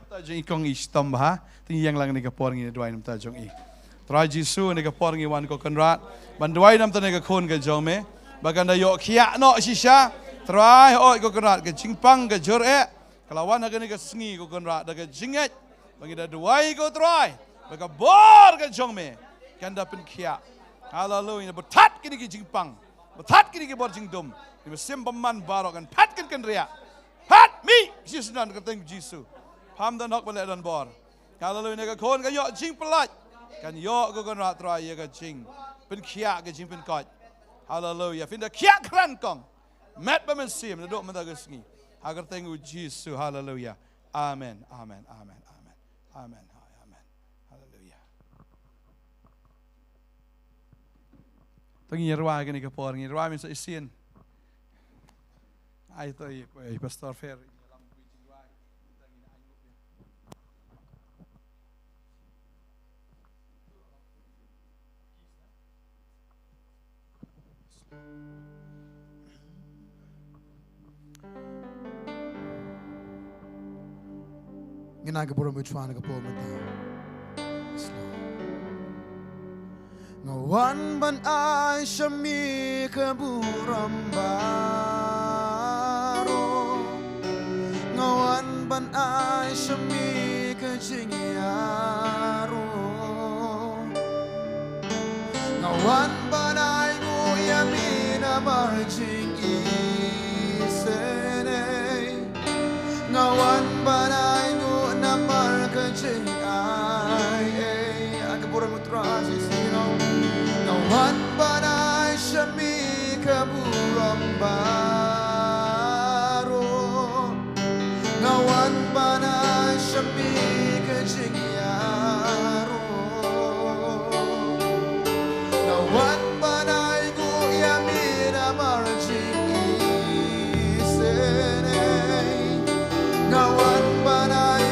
Tajong ikong istom ha, tinggi yang lang ni kapor ni dua nam tajong i. Try Jisu ni kapor ni wan ko konrat, ban dua nam tane ka kon ka jong me, bagan da yo kia no shisha, try oi ko konrat ka jingpang ka jor kalawan ha ni ka sngi ko konrat da ka jinget, bangi da dua ko try, baga bor ka jong me, kan da pen kia. Hallelujah, betat kini ki jingpang, betat kini ki bor jingdom, ni sim paman barok kan pat kan ria. Pat mi, Jisu nan ka teng Jisu. Pam dan hok balik dan bor. Hallelujah, ni ka kon ka yo jing pelat. Kan yo ko kon rat try ya ka jing. Pen kia ka jing pen kot. Hallelujah. Finda kia kran kong. Met ba men sim na dok man ta ka sngi. Agar tengu Jisu. Hallelujah. Amen. Amen. Amen. Amen. Amen. Amen. Hallelujah. Tangi yarwa ka ni ka por ngi yarwa min sa isin. Ai to i pastor fair. Ginagawa mo chuan ka po mata. Ngawan ban ay syami kaburambaro. Ngawan ban ay syami kajingyaro. Ngawan ban ay nguyami na marjing isene. Ngawan ban ay namar kajing ay agapura mutrasi sino ngawan banay syami kaburambaro ngawan banay syami kajing yaro ngawan banay guyamin amarjing isene ngawan banay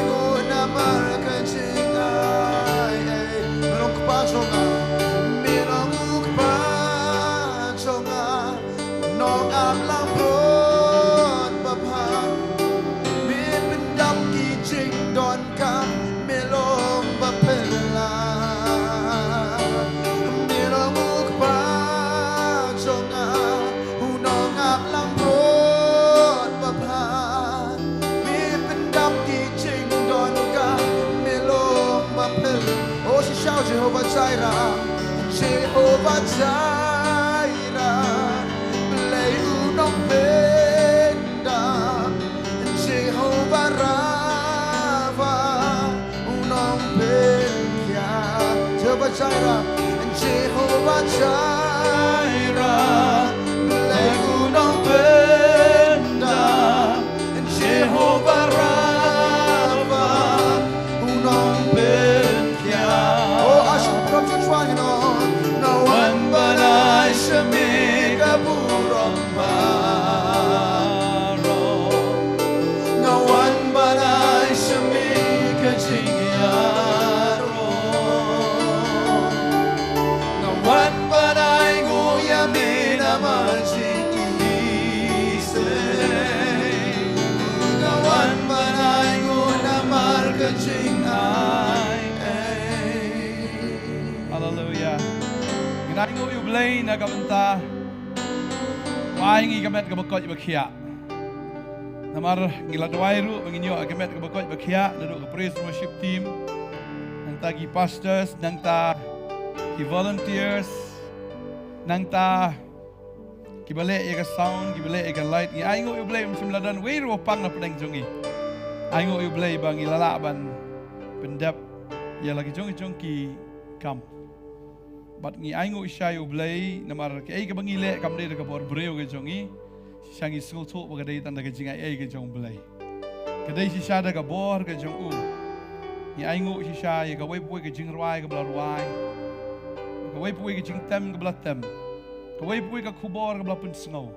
Jehovah Jireh, Jehovah Jireh, belai unong benda, Jehovah Rafa, unong benda, Jehovah Jireh, Jehovah Jireh, belai unong benda, Jehovah Rafa, unong benda. Ngawan banay syami kaburambaro ngawan banay syami kajingyaro ngawan banay guyamin amarjing isay ngawan banay gunamar kajingay. Hallelujah. Ginango yublay na kamanta. Wahingi kamet kabakot bakia. Namar giladway ru manginyo kamet kabakot bakia nado ka praise worship team. Nang tagi pastors, nang ta ki volunteers, nang ta kibale ka sound, kibale ka light. Ngi aingo yublay simladan way ru pang na pedang jongi. Aingo yublay bang ilalaban pendap ya lagi jongi kam. Bat ngi aingo isyayo blay namar ke ai ka bangile kam de ka bor breu ke jongi sangi sul to ba dai tan da ka jinga ai ke jong blay ka dai si sada ka bor ke jong u ngi aingo si shay ka wei pui ke jing rwai ka bla rwai ka wei pui ke jing tem ka bla tem ka wei pui ka kubor ka bla pun snow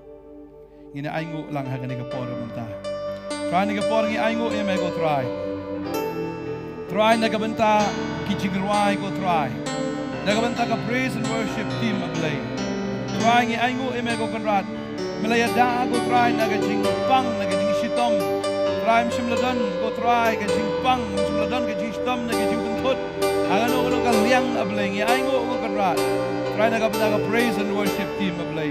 ngi aingo lang ha ka ni ka por ka manta try ni ka por ngi aingo e me go try Try nagabenta kijingruai ko try. Nagabenta ka praise and worship team ablay. Try ngi aingu emego konrad. Melayada ko try nagajing pang nagajing shitom. Try mshimladan ko try kajing pang mshimladan kajing shitom nagajing buntut. Agano ko kaliang ablay ngi aingu ko konrad. Try nagabenta ka praise and worship team ablay.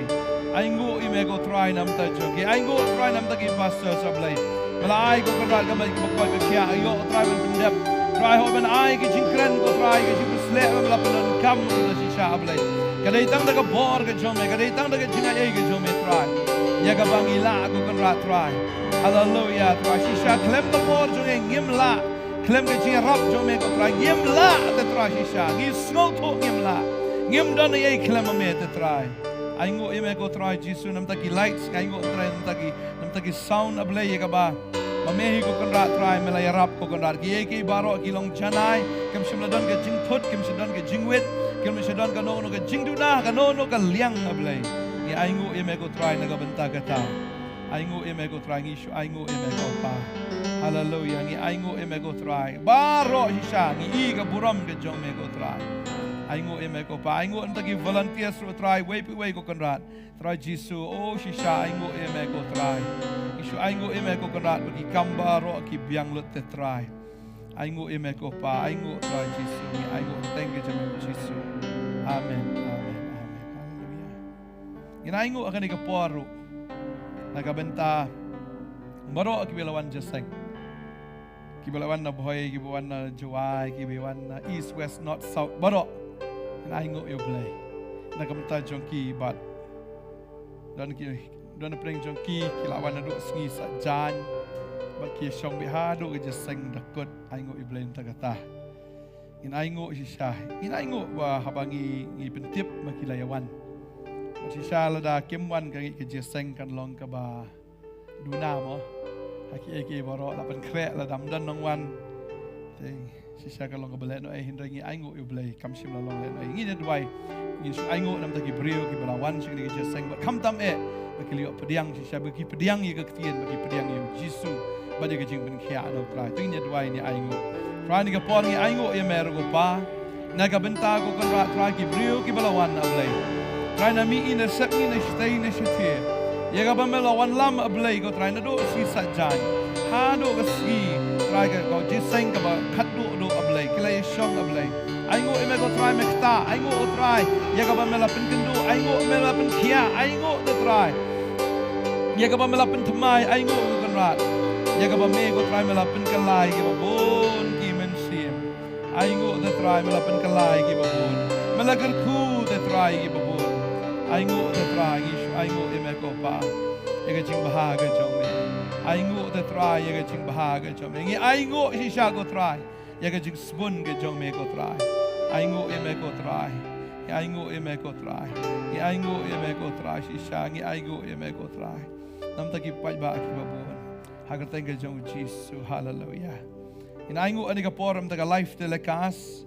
Aingu imego try nam ta jogi. Aingu try nam ta ki pastor ablay. Malai ko konrad ka mai ko ko kya ayo try ban pendep. Try ho ban ai ki jingkren ko try ki jing slep mala penon kam na si sha ablay. Kadai tang daga bor ke jome kadai tang daga jinga ai ke jome try. Ya ka bangila ko konrad try. Hallelujah try si sha klem the bor jong ngimla. Klem ke jinga rap jome ko try ngimla te try si sha. Gi sngo to ngimla. Ngim don ai klem me te try. Aingo eme ko try Jesus nam taki lights aingo try nam taki sound ablay ya ka ba. Mamehi ko konrat try melay rap ko konrat ki ki baro ki long janai kem simladon ke jing thut kem sidon ke jingwit kem sidon ka no ke jingduna ka no ka liang ablay ni aingo eme ko try naga benta kata aingo eme ko try ngi shu aingo eme ko pa hallelujah ngi aingo eme ko try baro hisha ngi ka buram ke jong me ko try aingo eme ko pa aingo antaki volunteers ro try way ko konrat try jisu oh shisha aingo eme ko try isu aingo eme ko konrat bagi kambaro ki biang lut te try aingo eme ko pa aingo try jisu ni aingo thank you jisu amen amen amen hallelujah ina aingo akan ikaporu nagabenta baro ki bilawan jeseng ki bilawan na boy ki bilawan na juai ki bilawan na east west north south baro ina aingo yo play nagabenta jongki bat dan preng jongki kilawan aduk sengi sajan baki syong biha aduk ke jeseng dakut aingo iblen tagata in aingo sisah in aingo ba habangi ngi pentip baki layawan sisah lada kemwan kangi ke jeseng kan long ka ba duna mo haki baro lapan krek la damdan nongwan ting sisah ka long ka belen no hindra ngi aingo iblei kamsim la long len ngi ne duai ngi su aingo nam taki brio ki balawan sing ke jeseng ba kam tam bagi liok pediang sisa bagi pediang ye ketien bagi pediang ye Jisu bagi ke jing ben khia no trai tu nya duai ni aingo trai ni ka por ni aingo ye mer go pa na ka benta ko kan ra trai ki brio ki balawan ablay trai na mi in sep ni na stay na shite ye ka ba melawan lam ablay ko trai na do si sajan ha do ka si trai ka ko jiseng ka ba khat do ablay kilai shong ablay aingo eme ko try mekta aingo o try ya ka ba melapen kendu aingo melapen khia aingo the try ya ka ba melapen thamai aingo ko kanrat ya ka ba me ko try melapen kalai ki ba bon ki men sim aingo the try melapen kalai ki ba bon melaker khu the try ki ba bon aingo the try aingo eme ko pa ya ka jing bahaga jong me aingo the try ya ka jing bahaga jong me ngi aingo shisha ko try ya ka jing spun ke jong me ko try aingo eme ko try aingo eme ko try aingo eme ko try shisha ngi aingo eme ko try nam taki pai ba ki babon hagar tengel jong jisu hallelujah in aingo ani ka poram taka life telekas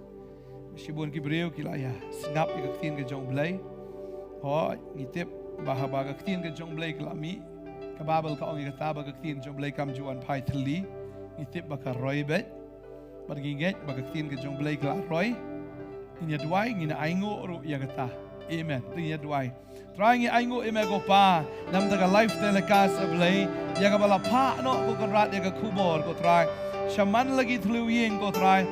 sibun ki breu ki laya snap ki tin ke jong blai ho ngitip bahaba ka tin ke jong blai klami ka babel ka ongi ka taba ka tin jong blai kam juan pai thli ngitip ba ka roi bet barginget ba ka tin ke jong blai kla roi inya duai ngina aingo ru ya kata amen inya duai try ngi aingo emego pa nam daga life telekas ablay ya ka bala pa no ko konrat ya ka kubor ko try shaman lagi thluyin ko try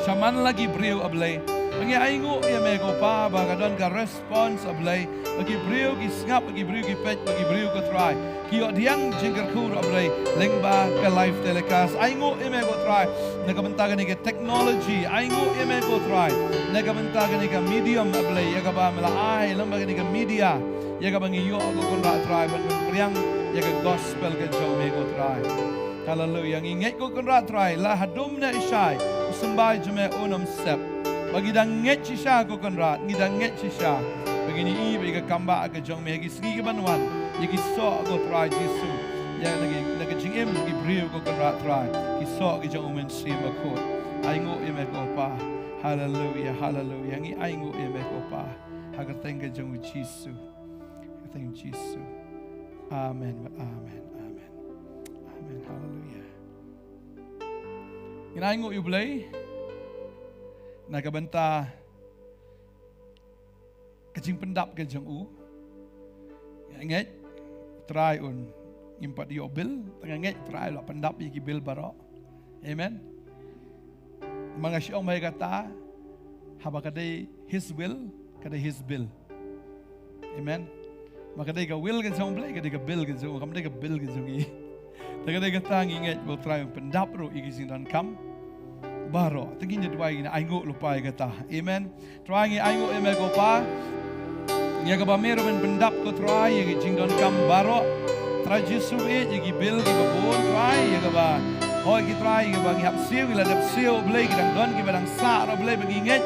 shaman lagi breu ablay ngi aingo emego pa ba ka don ka response ablay bagi breu ki ngap bagi breu ki pet bagi breu ko try ki odiang jingker kur ablay lengba ka life telekas aingo emego try nagabentagan ni technology aingo emego try nagabentagan ni medium ablay ya ka ba mala ai lambagan ni media ya ka bangi yo ko konra try ban priang ya ka gospel ka jo mego try hallelujah nginget ko konra try la hadum na isai usambay jame onam sep bagi dang nget sisa ko konra ngidang nget sisa begini ibe ka kamba ka jong megi sgi ka banwan yagi so ko try jisu ya nagi jingem gi brio ko konra try ki so ki jong men sima ko aingo eme ko pa hallelujah hallelujah ngi aingo eme ko pa haga tengga jong jisu thank jisu amen amen amen amen hallelujah Nginaingo yu belay. Nakabanta kajing pendap ke jeng u. Nget try un impat dio bil, tengah nget try lah pendap iki bil barok. Amen. Mangasyong may kata haba kadai his will, kadai his bill. Amen. Makadai ka will ke jong belai, kadai ka bill ke jong, kadai ka bill ke jong i. Kadai kata nginget bo try pendap ro iki sing dan kam. Baro, teginya dua ini aingo lupa kata. Amen. Try ngi aingo emel ko pa. Nya ka ba mero ben pendap ko try ngi jingdon kam baro. Try Jesu gi bil gi ba bon try ya ka ba. Hoi gi try gi ba ngi hap siu gi la dap siu blai gi dang don gi ba dang sa ro blai ba gi nget.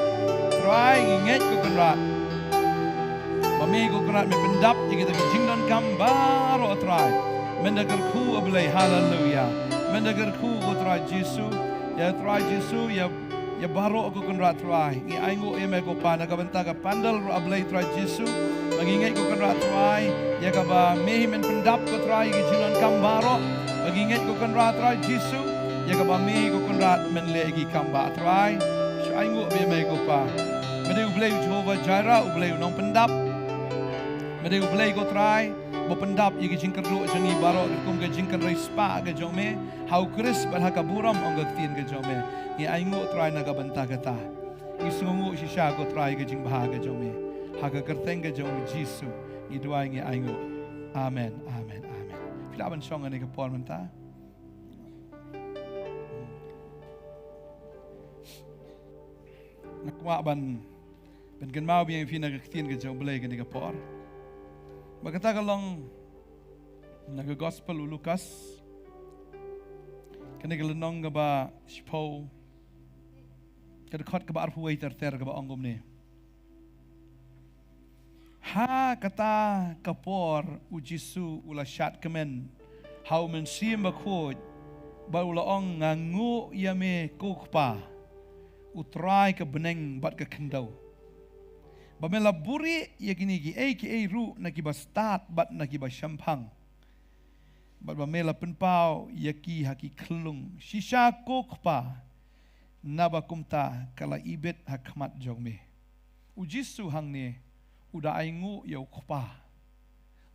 Try ngi nget ko kenrat. Ba me ko kenrat me pendap gi ta gi jingdon kam baro try. Mendagar ku blai hallelujah. Mendagar ku ko try Jesu. Ya try Jesu ya baro aku kenrat try. Ngi aingo eme ko pa nagabanta ka pandal ro ablay try Jesu. Magingay ko kenrat try. Ya ka ba mehi men pendap ko try gi jinon kam baro. Magingay ko kenrat try Jesu. Ya ka ba mehi ko kenrat men legi kam ba try. So aingo eme ko pa. Mede ublay Jehovah Jireh ublay nong pendap. Mede ublay ko try. Bo pendap igi jingker ro jangi baro kum ga jingker rai spa ga jome hau kris bar ha kaburam ong ga tien ga jome ni aingo try na ga banta kata isungu shisha ko try ga jing bah ga jome ha ga kerteng ga jome Jesu i dua ngi aingo amen amen amen filaban song ani ga por menta nakwa ban ben gan mau bi fina ga tien ga jome blai ga ni ga por. Magkata ka lang nag-gospel Lucas kanigalanong nga ba sipaw kadakot ka ba arpuway ter ka ba anggom ni ha kata kapor u Jesu ula syat kemen hau men siem bakod ba ula ong ngangu yame kukpa utray ka beneng bat ka kendaw Bamela buri ya gini gi ru nakibastat bat nakibasampang. Bat bamela penpau ya ki haki kelung shisha kokpa nabakumta kala ibet hakmat jongme. Ujisu hang ni uda aingu ya ukpa.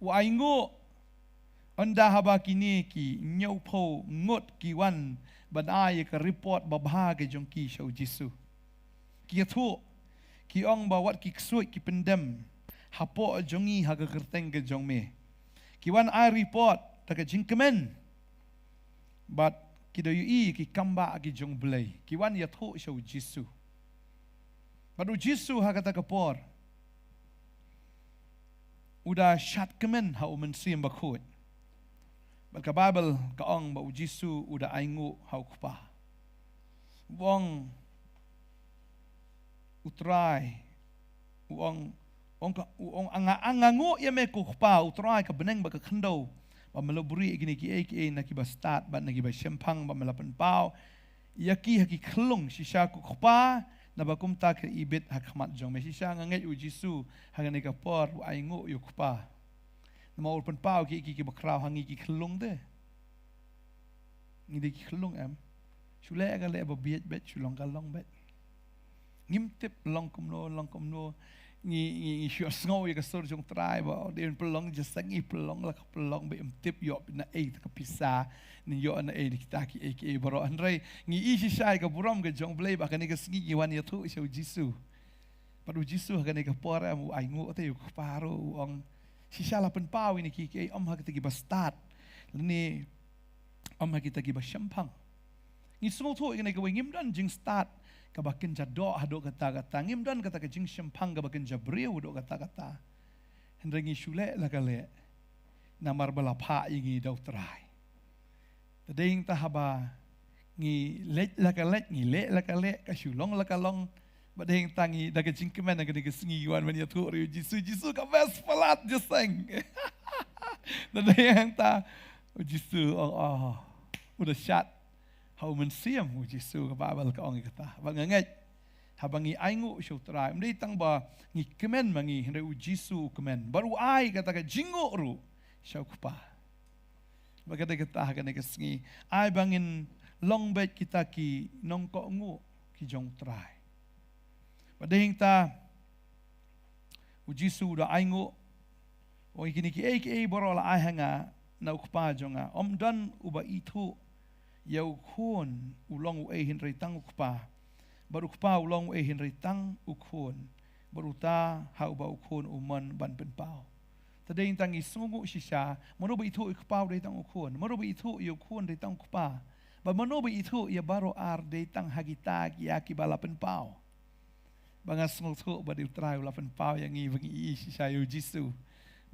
U aingu anda haba kini ki nyaupo ngot kiwan badai ka report babha ke jongki shau Jesu. Ki tu ki ong bawat ki ksuit ki pendem hapo jongi haga kerteng ke jongme ki wan I report taka jingkemen but ki do yu ki kamba ki jong blai ki wan ya tho show Jesu padu Jesu haga taka por uda shat kemen ha umen sim bakut but ka Bible ka ong ba Jesu uda aingu hau kupa wong utray uong angango ya me kupa utray ka beneng ba ka kendo ba meloburi gini ki nakibastat ba nakibasempang ba melapan pau yaki haki kelung sisa kupa na ba kumta ka ibit hakmat jong me sisa nganget u Jesu hangane ka por u aingo yu kupa na maulpan pau ki bakraw hangi ki kelung de ngide ki kelung am shule aga le ba biet bet shulong kalong bet ngimtip long kumno ngi shur sngo ya kasur jong trai ba den pelong jasang i pelong la pelong be imtip yo na e ka pisa ni yo na e kita ki baro anrai ngi i shai ka buram ga jong blai ba kani ka sngi wan ya thu shau Jesu padu Jesu ka ni ka pora mu aingu te yu paro ong sisa la pen pau ini ki om ha kita ki bastat ni om ha kita ki basampang ngi sngo thu ni ka wingim dan jing start kabakin jadok hadok kata-kata ngimdan kata ke jing sempang kabakin jabriu dok kata-kata hendrengi shule la kale namar balapa ingi dau trai tading tahaba ngi let la kale ngi le la kale ka shulong la kalong badeng tangi daga jing kemen daga daga singi wan mania tu riu Jesu ka best palat jeseng tading ta Jesu udah syat hau men siam u Jesu ka Bible ka ong kata banganget habangi aingu shu trai mdei tang ba ngi kemen mangi hre u Jesu kemen baru ai kata ka jingo ru shau kupa bagada kata ka ne ka sngi ai bangin long bet kita ki nongkok ngu ki jong trai. Padahing ta ujisu da aingo o ikini ki ai borola ai hanga na ukpa jonga om dan uba itu yau khon ulong u hin rei tang ukpa baru ukpa ulong u hin rei tang ukhon baru ta ha uba ukhon uman ban pen pau tadeng tang isungu shisha mono ba itu ukpa rei tang ukhon mono ba itu yu khon rei tang ukpa ba mono ba itu ya baro ar rei tang hagita ya ki bala pen pau banga sungul tu ba di utrai ula pen pau yang i bangi shisha yu jisu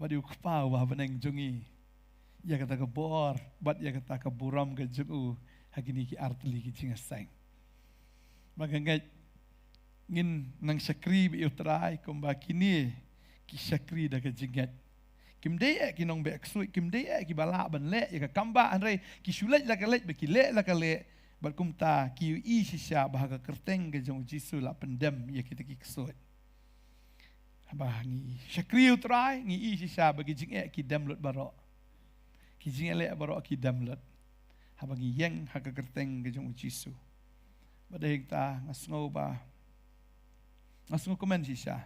ba di ukpa ba beneng jongi ya kata ke bor, bat ya kata ke buram ke juu, hagini ki artli ki cingasang. Maka ngin nang syakri bi utrai kumba kini ki syakri dah ke jingat. Kim dea ki nong be aksui, kim dea ki balak ban le ya ke kamba andre ki sulet la ke let be ki le la ke le bat kumta ki i shisha bah ke kerteng ke jong jisu la pendem ya kita ki ksut. Bah ngi syakri utrai ngi i shisha bagi jingat ki dam lut barok. Kijing elek baru aki damlat, habagi yang haka kerteng kejong ucisu. Badai kita ngasngau komen sisa.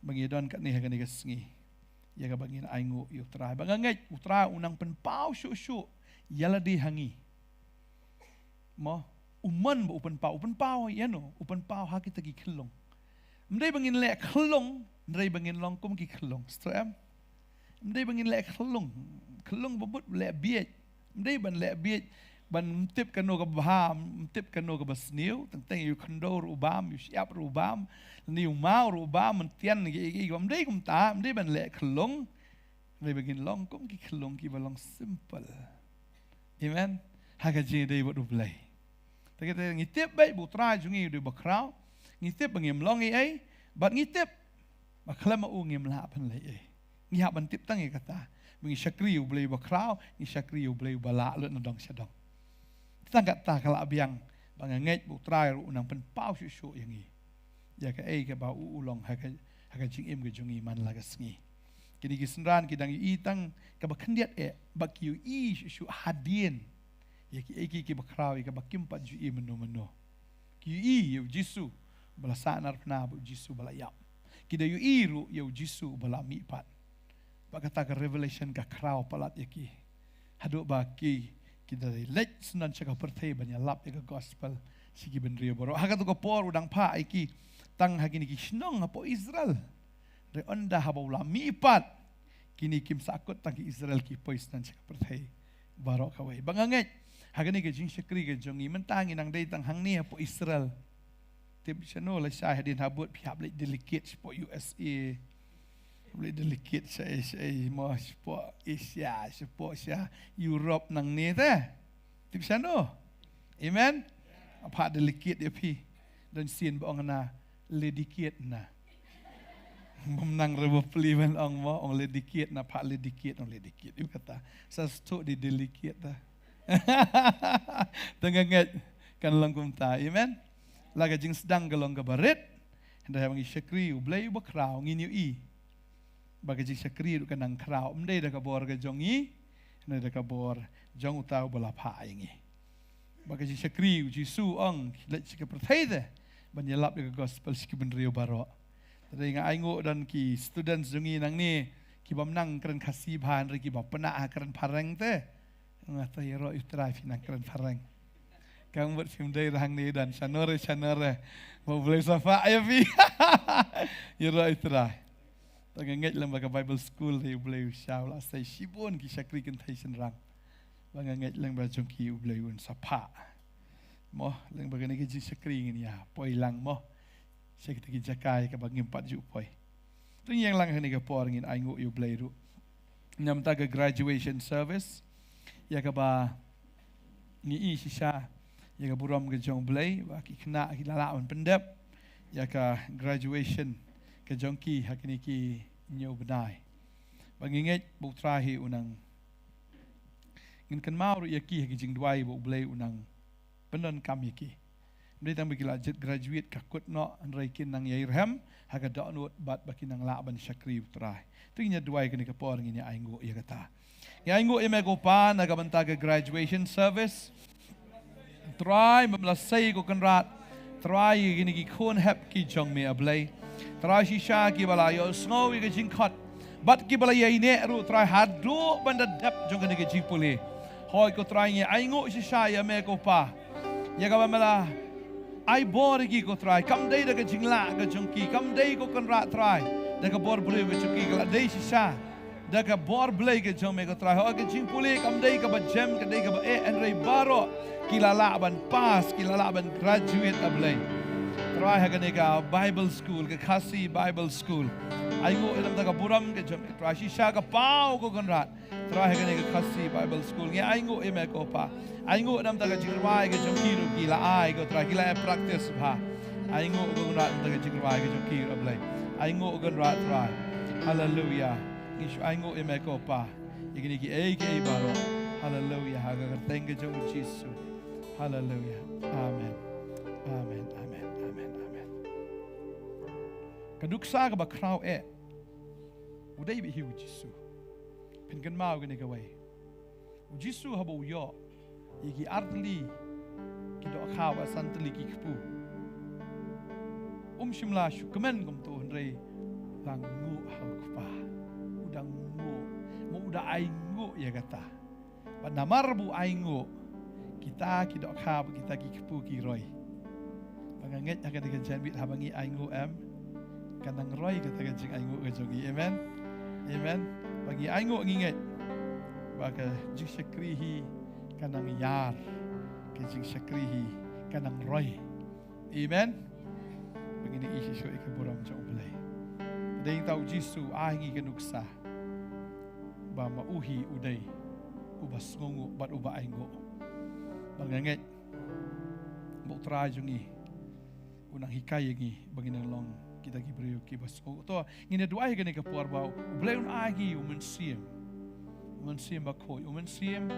Bagi don kat ni haka ni kesngi. Ya ka bagi na aingu utra. Bangangai utra unang penpau syuk yala di hangi. Mo uman bu upen pau ya no upen pau haki tagi kelong. Mdai bangin lek kelong, mdai bangin long kum ki kelong. Setuju? Mdai bangin lek kelong bebut lek biet. Mdai ban lek biet ban tip kano ke baham, tip kano ke basniu, tentang yu kandor ubam, yu siap ubam, ni mau ubam mentian gi mdai kum ta, mdai ban lek kelong. Mdai bangin long kum ki kelong ki balong simple. Amen. Haga je dai bot ublai. Ta kata ngitip bai butra jungi du bakrau, ngitip bangim long ai, bat ngitip baklam u ngim la pan lai ai. Ngihap ban tip tang kata mengi syakri u blai bakrau ni syakri u blai bala le nadong syadong tangkat ta kala biang banganget butra ru unang pen pau syu yang i ya ka ke ba u ulong ha ka jing em ge jungi man la gasngi kini ki senran ki dang i tang ka bakendiat bak yu i syu hadien ya ki bakrau ka bakim pat ju i meno ki i yu jisu bala sanar na bu jisu bala yap ki da yu i ru yu jisu bala mi pat kata ke revelation ka krau palat yaki haduk baki kita let sunan cakap pertai banyak lap ya gospel sigi benrio boro haga tu ko por udang pa iki tang hagini ki snong apo Israel re onda haba ula mi pat kini kim sakut tang Israel ki pois sunan cakap pertai baro kawai banganget hagani ke jing syakri ke jongi mentangi nang dai tang hang ni apo Israel tip chano la syah hadin habut pihak blik delicate po USA boleh delicate saya mau sport Asia, sport Asia, Europe nang ni teh. Tip sana. Amen. Apa delicate dia pi dan sin bang na ledicate na. Menang rebo peliwan ong mo ong ledicate na pak ledicate ong ledicate. Iu kata satu di delicate dah. Tengangat kan langkum ta. Amen. Laga jing sedang galong gabarit. Hendak mangi syakri ublai bakrau nginiu i. Bagi jing syakri du kanang krau mdai da kabor ga jongi na da kabor jong utau bala pha yangi bagi jing syakri jisu ong let sik perthai de ban yalap da gospel sik benrio baro tadai nga aingo dan ki students jongi nang ni ki bam nang keren kasih ban ri ki bap pena keren pareng te ngata yero utrai finang keren pareng kang buat film dai rang ni dan chanore mau boleh safa ya fi yero utrai Banganget lembaga Bible School dia boleh usah lah saya sibun ki syakri kan thai senrang. Banganget lembaga jongki boleh un sapa. Moh lembaga ni ki syakri ni ya, poi lang moh. Saya kita ki jakai ka bangim 4 ju poi. Tu yang lang ni ka por ngin aingu you boleh ru. Nyam ta ka graduation service. Ya ka ba ni i sisa ya ka buram ka jong boleh ba ki kena ki lala on pendep. Ya ka graduation ke jongki hakini ki nyo benai banginget bu trahi unang ngin kan mau yaki haki jing duai bu blai unang penon kam yaki mdai tang bigila jet graduate ka kut no anrai kin nang yairham haga donut bat bakin nang la ban syakri utrai tu nya duai kini ka por ngini aingo ya kata ya aingo ya me go pan aga banta ka graduation service Try memelasai ko kenrat. Try gini ki kon hep ki jong me ablay. Try shisha ki bala yo snow ki jing kot. Bat ki bala ye ine ru try hadu banda dep jong ki jing puli. Hoi ko try nge aingo shisha ya me ko pa. Ya ka mala ai bor ki ko try. Kam dei da ki jing la ka jong ki. Kam dei ko kenrat try. Da ka bor bri ki jong ki la dei shisha. Da ka bor blay ke jong me ko try. Hoi ki jing puli kam dei ka ba jam ka dei ka ba en rei baro. Kilala ban pass, kilala ban graduate ablay. Try haganega Bible school, ke khasi Bible school. Aingo elam daga buram ke jom try shisha ka pau ko ganrat. Try haganega khasi Bible school. Nge aingo eme ko pa. Aingo elam daga jingwai ke jom kiru kila ai ko try kila practice ba. Aingo ko ganrat daga jingwai ke jom kiru ablay. Aingo ko ganrat try. Hallelujah. Ngish aingo eme ko pa. Igini ki ei ke baro. Hallelujah. Haga thank you Jesus. Hallelujah. Amen. Amen. Amen. Amen. Amen. Kaduksa ka ba kraw Uday bi hiu Jisu. Pinkan mau gani ka way. Jisu habo yo. Igi ardli kido akawa santli ki kpu. Shimla shu kemen kum to ndrei lang ngu hau kpa. Udang ngu. Mo uda ai ngu ya kata. Ba namar bu ai ngu. Kita kidok khab kita ki kepu ki roy. Panganget akan dengan janbit habangi aingu kanang roy kata jing aingu jogi. Amen. Amen. Bagi aingu nginget. Bagi jing syakrihi kanang yar. Ke jing syakrihi kanang roy. Amen. Begini isi syoi ke buram jong belai. Dai tau Jisu ahi kenuksa. Ba mauhi udai. Ubas ngungu bat uba aingu. Banganget buk trajungi unang hikay ngi bangin long kita ki beriu ki bas to ngine duai gane ka por bau bleun agi umen sim bakoi umen sim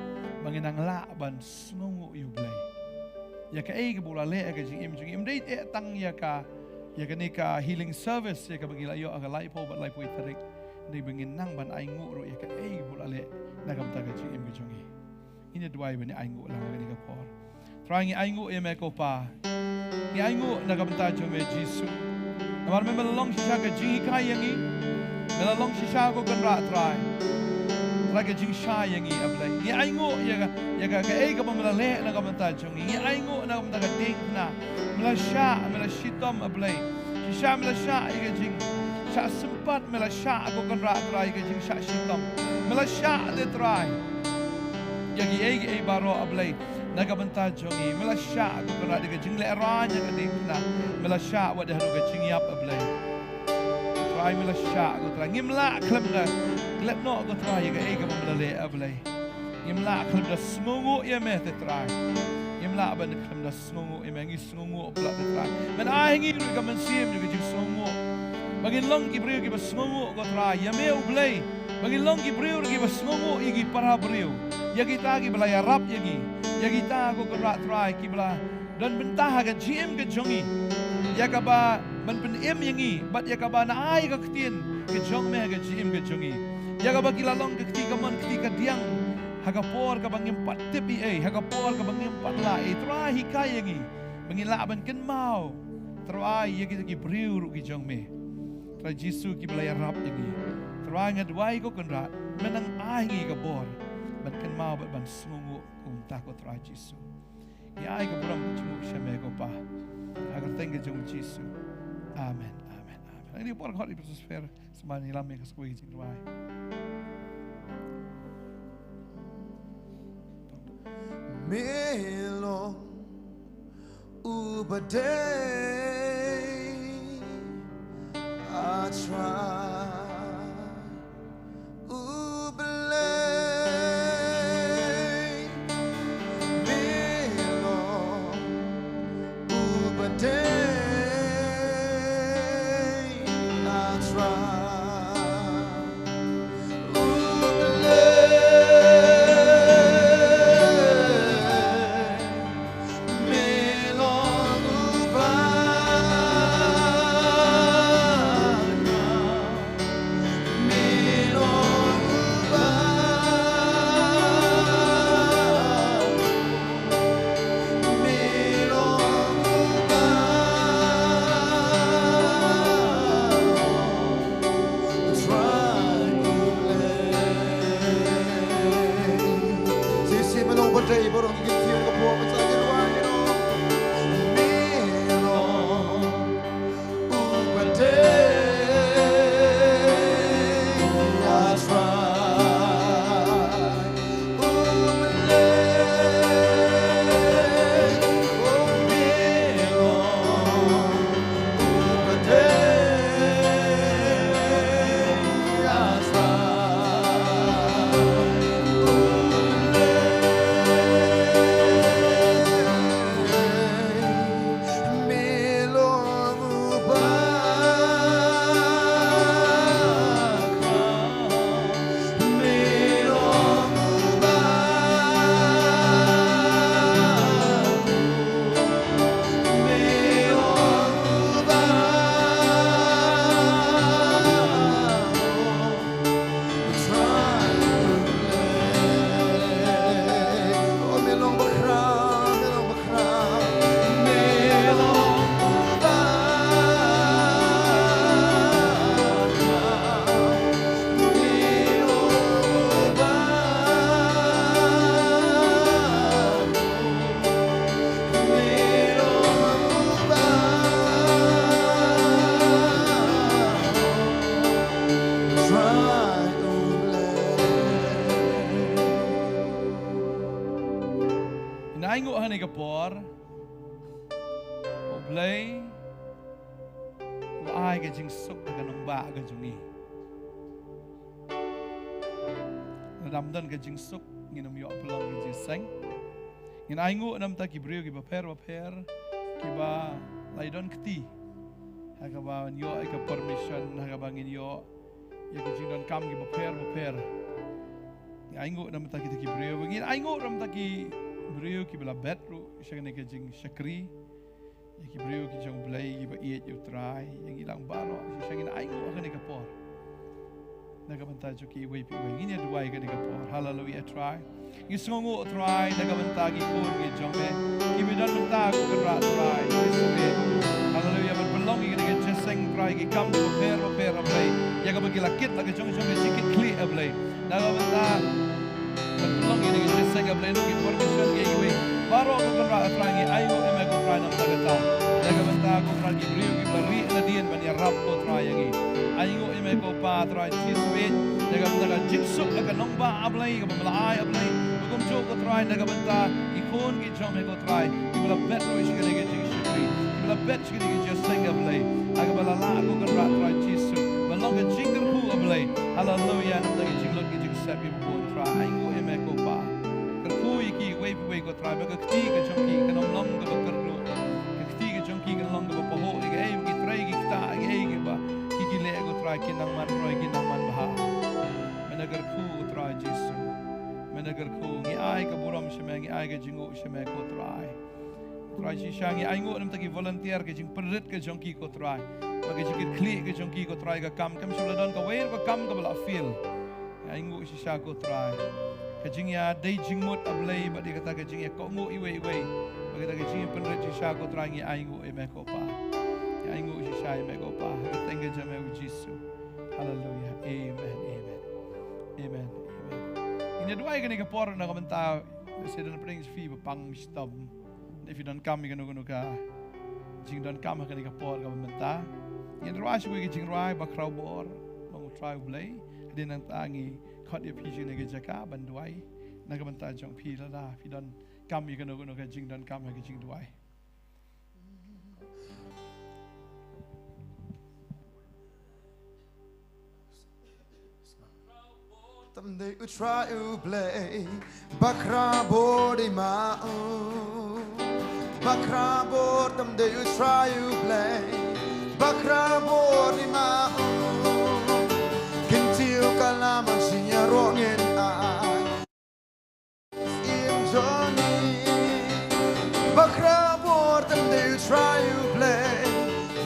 bangin ang la ban snungu yu blai ya ka ei bula le ka jing im dei tang ya ka gane ka healing service ya ka bagila yo aga lai po bat lai po itarik ni bangin nang ban ai ngu ro ya ka ei bula le na ka ta ka jing im jungi ini dua ini aingu lang ini kapor. Trying aingu eme ko pa. Ni aingu nagamta jome Jisu. Namar me melalong shisha ka jingi kayangi. Melalong shisha ko kan ra try. Try ka jing sha yangi ablay. Ni aingu ya ka ei ka melaleh nagamta jongi. Ni aingu nagamta ka ding na. Melasha melashitom ablay. Shisha melasha ya jing sha sempat melasha ko kan ra try ka jing sha shitom. Melasha de try. Yagi ei baro ablay nagabanta jongi melasha ko kana de jing le ranya ka ding na melasha wa de hanu ka jing yap ablay try melasha ko try ngimla klem na klep no ko try ga ei ka melale ablay ngimla klem da smungu ye me te try ngimla ban klem da smungu e mengi smungu bla te try men ai ngi ru ka men sim de jing smungu bagin long ki brio ki ba smungu ko try ye me ablay bagin long ki brio ki ba smungu igi para brio ya kita ki bela ya rap ya kita ko gerak try ki bela dan bentah ka GM ke jongi ya ka ba ban pen em yangi bat ya ka ba na ai ka ktien ke jong me ka GM ke jongi ya ka ba kilalong ke kti ka man kti ka diang ha ka por ka bangim pat tipi ha ka por ka bangim pat la try hikai yangi bangila ban ken mau try ya kita ki briu ki jong me try Jisu ki bela ya rap yangi try ngadwai ko kenrat menang ai ngi ka bor ban kan mau ban sungu takut ra Jisu. Ya ai ka buram cungu syame ko pa. Agar tengge jung Jisu. Amen. Amen. Amen. Ini por khot iposfer semani lam ka skui jing ruai. Melo ubaday I try kapor. Oblay. Ai ke jing suk ke nong ba ke jungi. Nadamdan ke jing suk nginum yo pelang ke jing seng. Ngin aingu nam ta ki brio ki ba per ki ba laidon kti. Haga ba yo ke permission haga ba ngin yo ya ke jing don kam ki ba per. Aingu nam ta ki brio ngin aingu nam ta ki brio ki bela betru shagane ke jing shakri. Ya ki brio ki jong blay ki ba iet yu try yang ilang baro si shagin aingu akan ni kapor. Nagabanta jo ki way pi way ngin ya duai ka ni kapor. Hallelujah try. Ngisngongo try nagabanta ki kun ki jong be. Ki bidan menta ko kra try. Hallelujah berbelong ki ni jeseng try ki kam ko per blay. Ya ka bagi lakit la jong jong sikit kli blay. Nagabanta berbelong ki ni jeseng blay no ki permission ki way. Baro ko kra try ni ayo eme ko try nam tagata. Nagabanta ko try ki brio ki bari na dien ban ya rap ko try yang ayo eme ko pa try tiswit. Nagabanta jiksuk la nong ba ablay ka malay ablay. Bukum jo ko try nagabanta ikon ki jong me ko try. Ibla bet ro shi ka jing shikri. Ibla bet shi ka just sing ablay. Aga bala la ko kra try tisuk. Balong ka jinger ku ablay. Hallelujah nam ta jing lot ki jing sep ki ko try. Ayo eme ko pa. Kerkui ki way ko try ba ka kti ka jong ki ka nom long ka kerlu. Ka kti ka jong ki ka long ka paho ki ay ki try ki ta ki ay ki ba. Ki le ko try ki nang man roy ki nang man baha. Menagar ku try Jesu. Menagar ku ngi ay ka buram sheme ngi ay ka jingu sheme ko try. Try si shangi ay ngo nam ta ki volunteer ka jing perit ka jong ki ko try. Ba ka jing kli ka jong ki ko try ka kam suladon ka wer ka kam ka bala feel. Ay ngo si sha ko try. Kajing ya day jing mot ablay ba di kata kajing ya ko ngo iwe ba kata kajing penret si sha ko trangi aingu e me ko pa ya aingu si sha e me ko pa thank you jame u Jesu hallelujah amen ini dua ini ke por na komenta se dan prings fi ba pang stop if you don't come you gonna ka jing don't come ka ni ke por ka komenta ini dua shi ke jing rai ba kraw bor long try blay din ang tangi khot ya pi jing ke jaka ban duai na ka banta jong pi la da fi don kam you gonna ka jing don kam ka jing duai Someday you try to play Bakra body ma Bakra board someday you try to play Bakra body ma Kintil kalaman sinya rongin ay Im Johnny Bakra board someday you try to play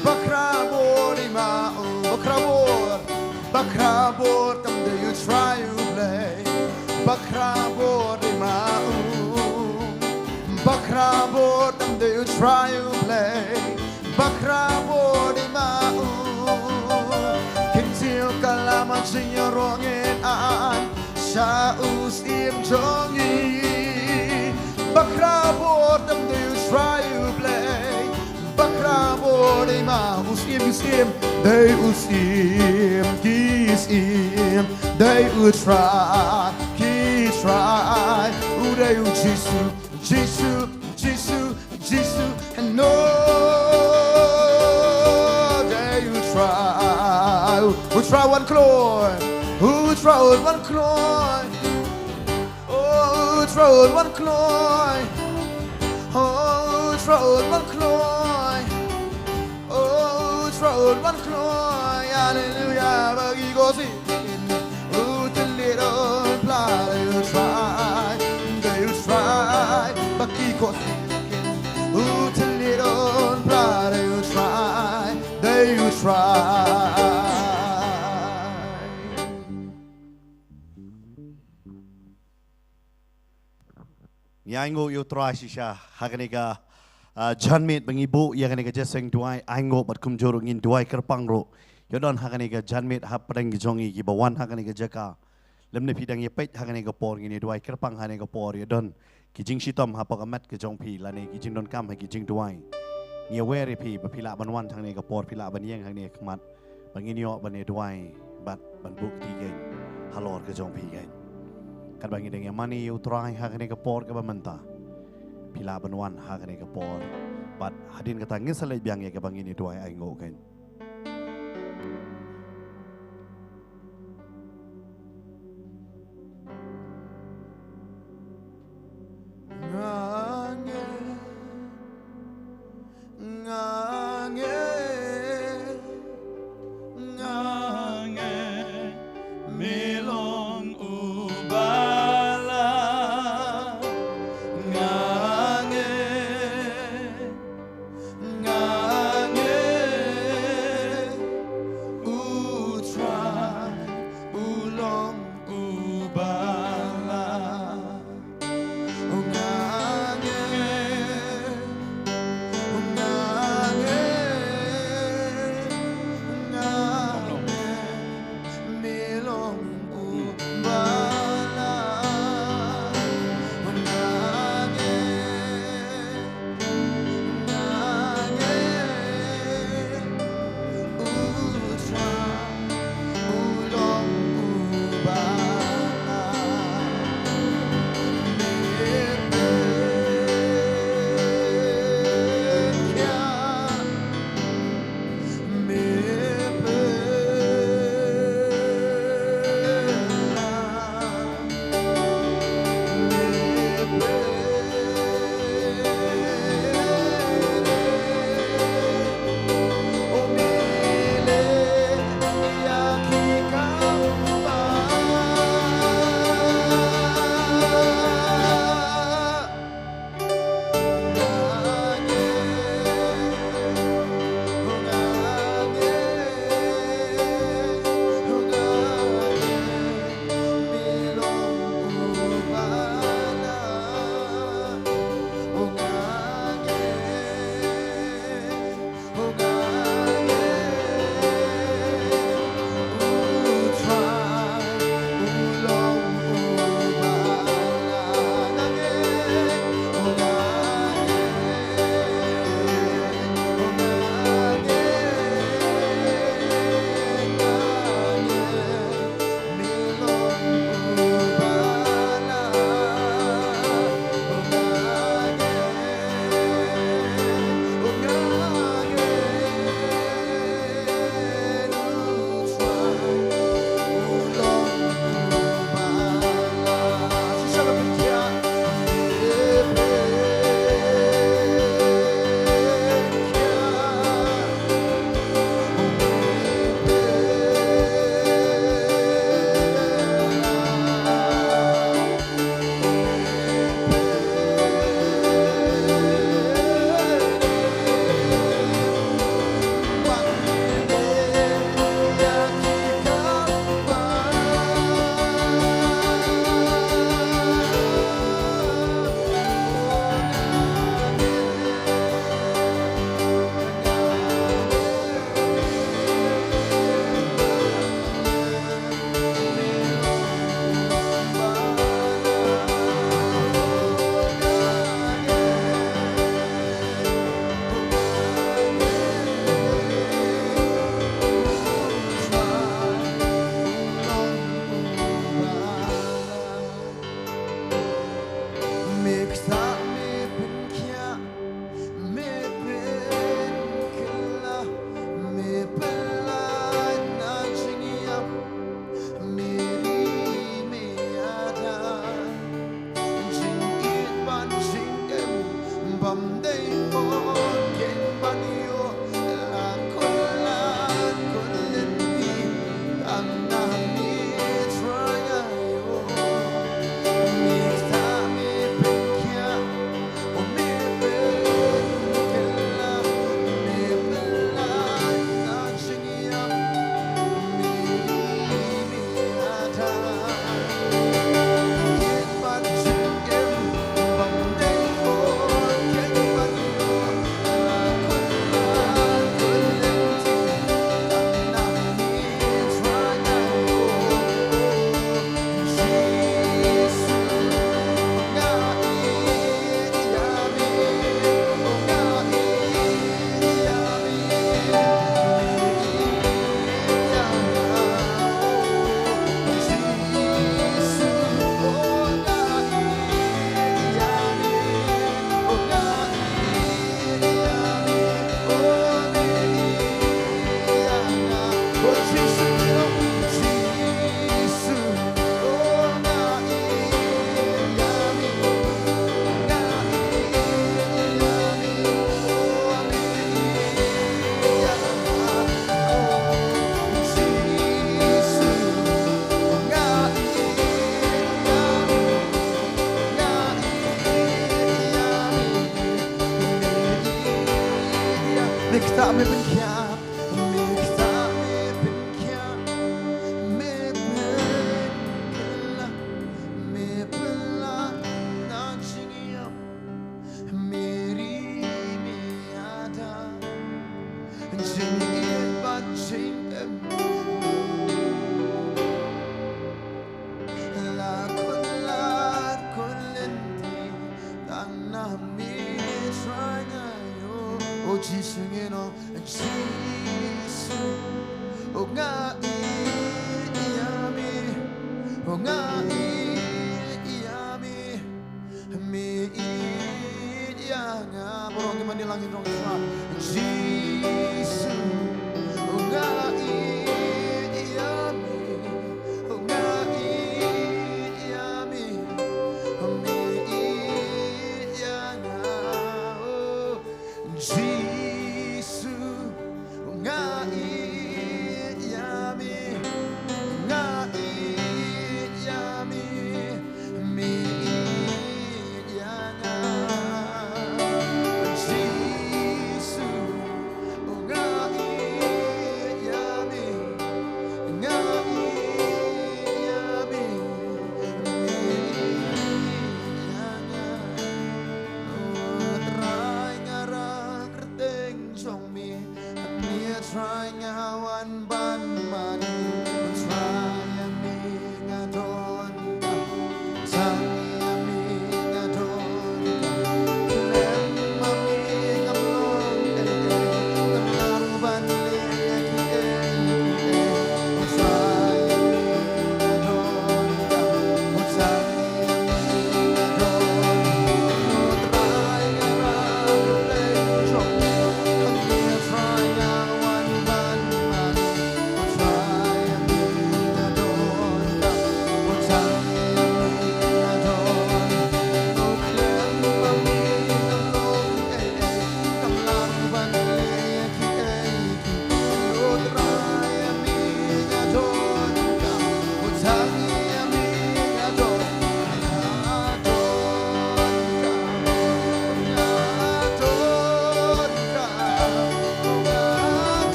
Bakra body ma Bakra board someday you try to play Bakra board ma Bakra board someday you try to play Bakra board ma Kintil kalaman sinya rongin an Sa usim jongi Bakra board someday you try to play Bakra board ma usim They usim kisim They would try They would Jesus And no They would try Who try one cloy Who tried one cloy Oh, tried one cloy Oh, tried one cloy Oh, tried one cloy Hallelujah Bagi gosin Oh, the little blood They would try Bagi gosin Oh, the little blood They would try Yango yo try shisha haganiga janmit bangibu yaganiga jeseng duai aingo bat kumjoro ngin duai kerpangro yodon haganiga janmit hapreng jongi gibawan haganiga jaka lemne pidang yepet haganiga por ngini duai kerpang haganiga por yodon kijing sitom hapagamat ke jongpi lane kijing don kam ha kijing duai niaweri pi bapila banwan haganiga por pila banyeng haganiga kmat banginyo bane duai bat banbuk tigen halor ke jongpi gen kan bangi dengan mani utrai hak ni kapor ke bamenta pila benuan hakani ka por bat hadin kata ngin salai biang ya ka bangini duai ai ngo kan Ngange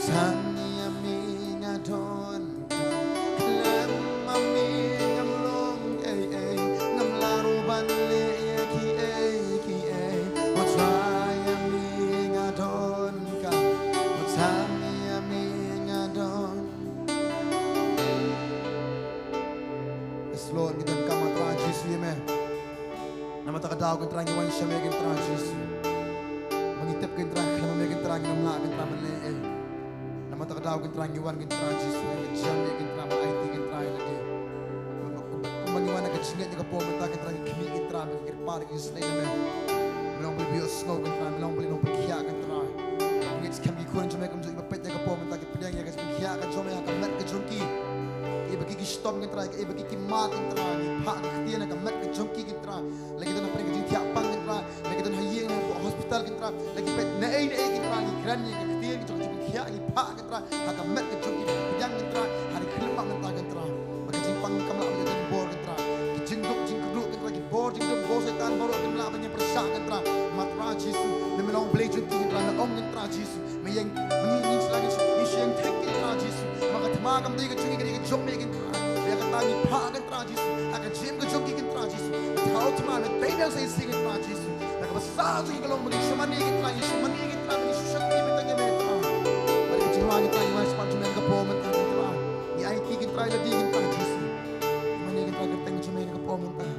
Tangi ami ngadon Klem ami ngamlong Ngam laru banle ki O try ami ngadon O tangi ami ngadon Yes Lord, kita kama tragis yeme Nama tak daw kan trangi wan siya megin tragis Mangitip kan trangi nama megin trangi namla kan tramanle Nama tak daw kan trangi wan kan tragis Megin siya megin traman IT kan trangi lagi Kumangiwan na singet ni kapo menta kan trangi kimi kan trangi kirpar kan slay na me Melang beli bios snow kan trangi melang beli nong pagkiya kan trangi Ngits kami kuran siya megin siya ipapet ni kapo menta kan pilyang ya kan pagkiya kan siya megin kan met kan junki Iba kiki stop kan trangi iba kiki mat kan trangi pak katiya na kan met kan junki kan trangi Lagi doon na pari kan tiyak pang kan trangi Lagi doon hayeng na hospital kan trangi Lagi pet na ay kan trangi kran niya kan katiya kan junki pagkiya ni pak kan trangi Haka met kan junki pilyang kan trangi Hari kilipak kan trangi kan trangi Magkajing pang kamla kan kan bor kan trangi Kijinduk jingkuduk kan trangi bor jingkuduk bor setan bor kan la banyak persak kan trangi Matra jisu na melong blay junki kan trangi na om kan trangi jisu Mayang mangingin sila kan isu yang tek kan trangi jisu Maka tamakam di kan junki kan jom kan trangi Biar kan trangi pak kan trangi jisu Akan jim kan junki kan trangi jisu Tahu teman tayo sa isi kan trangi jisu Nakabasa junki kan long maging syamani kan trangi syamani kan trangi ni susak ni bitanya kan trangi Balik kan jungi kan trangi mas panjunan ka po man kan trangi Ni IT kan trangi ladi kan trangi jisu Mani kan trangi tengah jungi kan po man trangi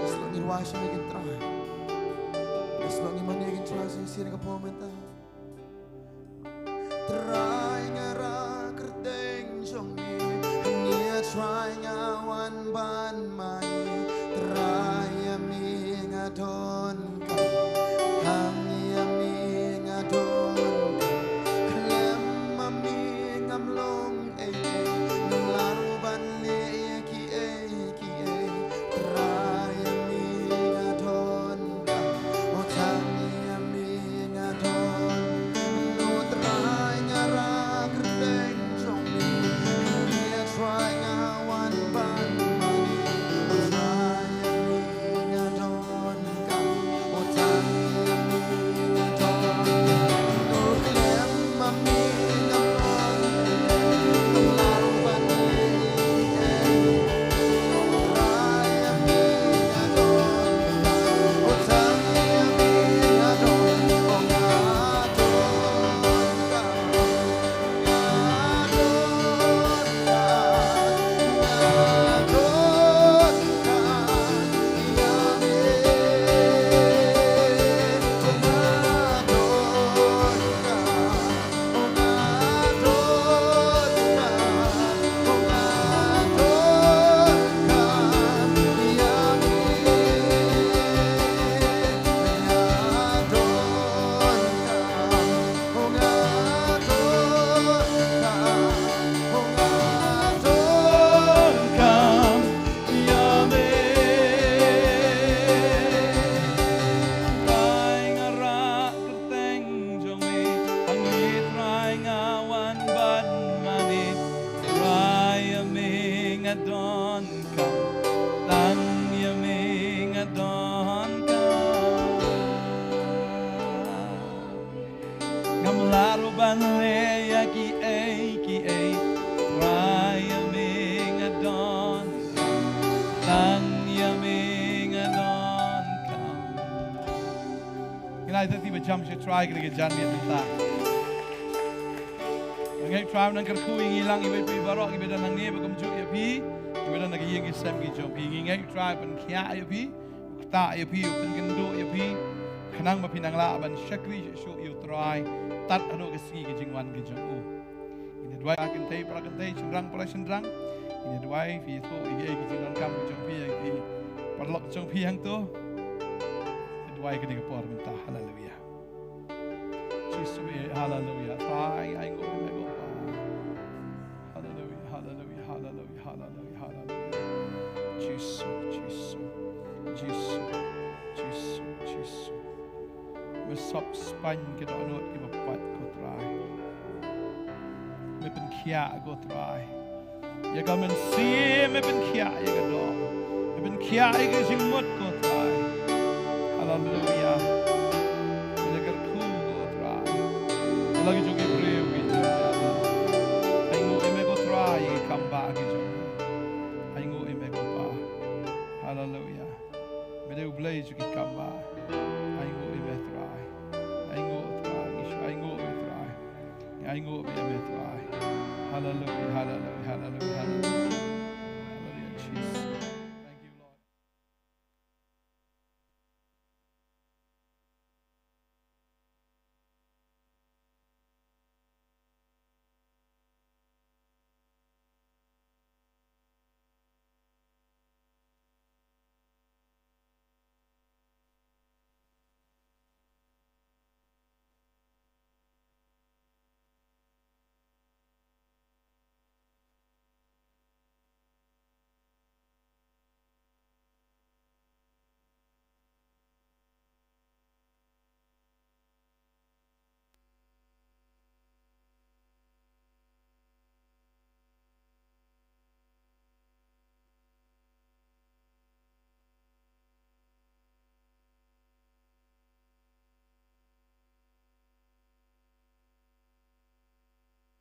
Islo ni ruwa siya kan trangi Islo ni mani kan trangi sa isi kan po man trangi Try nga ra kerteng jungi Nia try nga wan ban mani Try ami nga don ka Hangi ami nga don ka Klem ami ngamlong Ngam laru ban le ki Try ami nga don ka O tangi ami nga don No try nga ra kerteng jungi Nia try nga wan ban mani Try ami nga don ka O tangi ami nga don No klem ami ngamlong Ngam laru ban le Try ami nga don ka O tangi ami nga don O nga don ka Laro banle ya ki Raya ming adon Tang ya ming adon kam Kinai tati macam siya try kena kejan ni tenta Ngai try nang kerku ngilang ibai pi barok ibai dan nang ni bagam juk ya pi ibai dan nagi yang isem ki jom pi ngai try pan kia ya pi ta ya pi pan kendo ya pi kanang ma pinang la ban shakri show you try tat ano kasi ki jingwan ki jong u ini dua akan tay cendrang para cendrang ini dua fi to i ki jingwan kam ki jong pi ki parlok jong pi hang to dua ki ding por minta haleluya Jesus haleluya tai ai go me go haleluya haleluya haleluya haleluya haleluya Jesus Mesop span kita anut ki bapat ko try. Me pen kia go try. Ya ga men si me pen kia ya ga do. Me pen kia ya ga jimot ko try. Hallelujah. Me ga ku go try. Lagi jogi breu ki. ai ngô bị em trai. Hallelujah, hallelujah.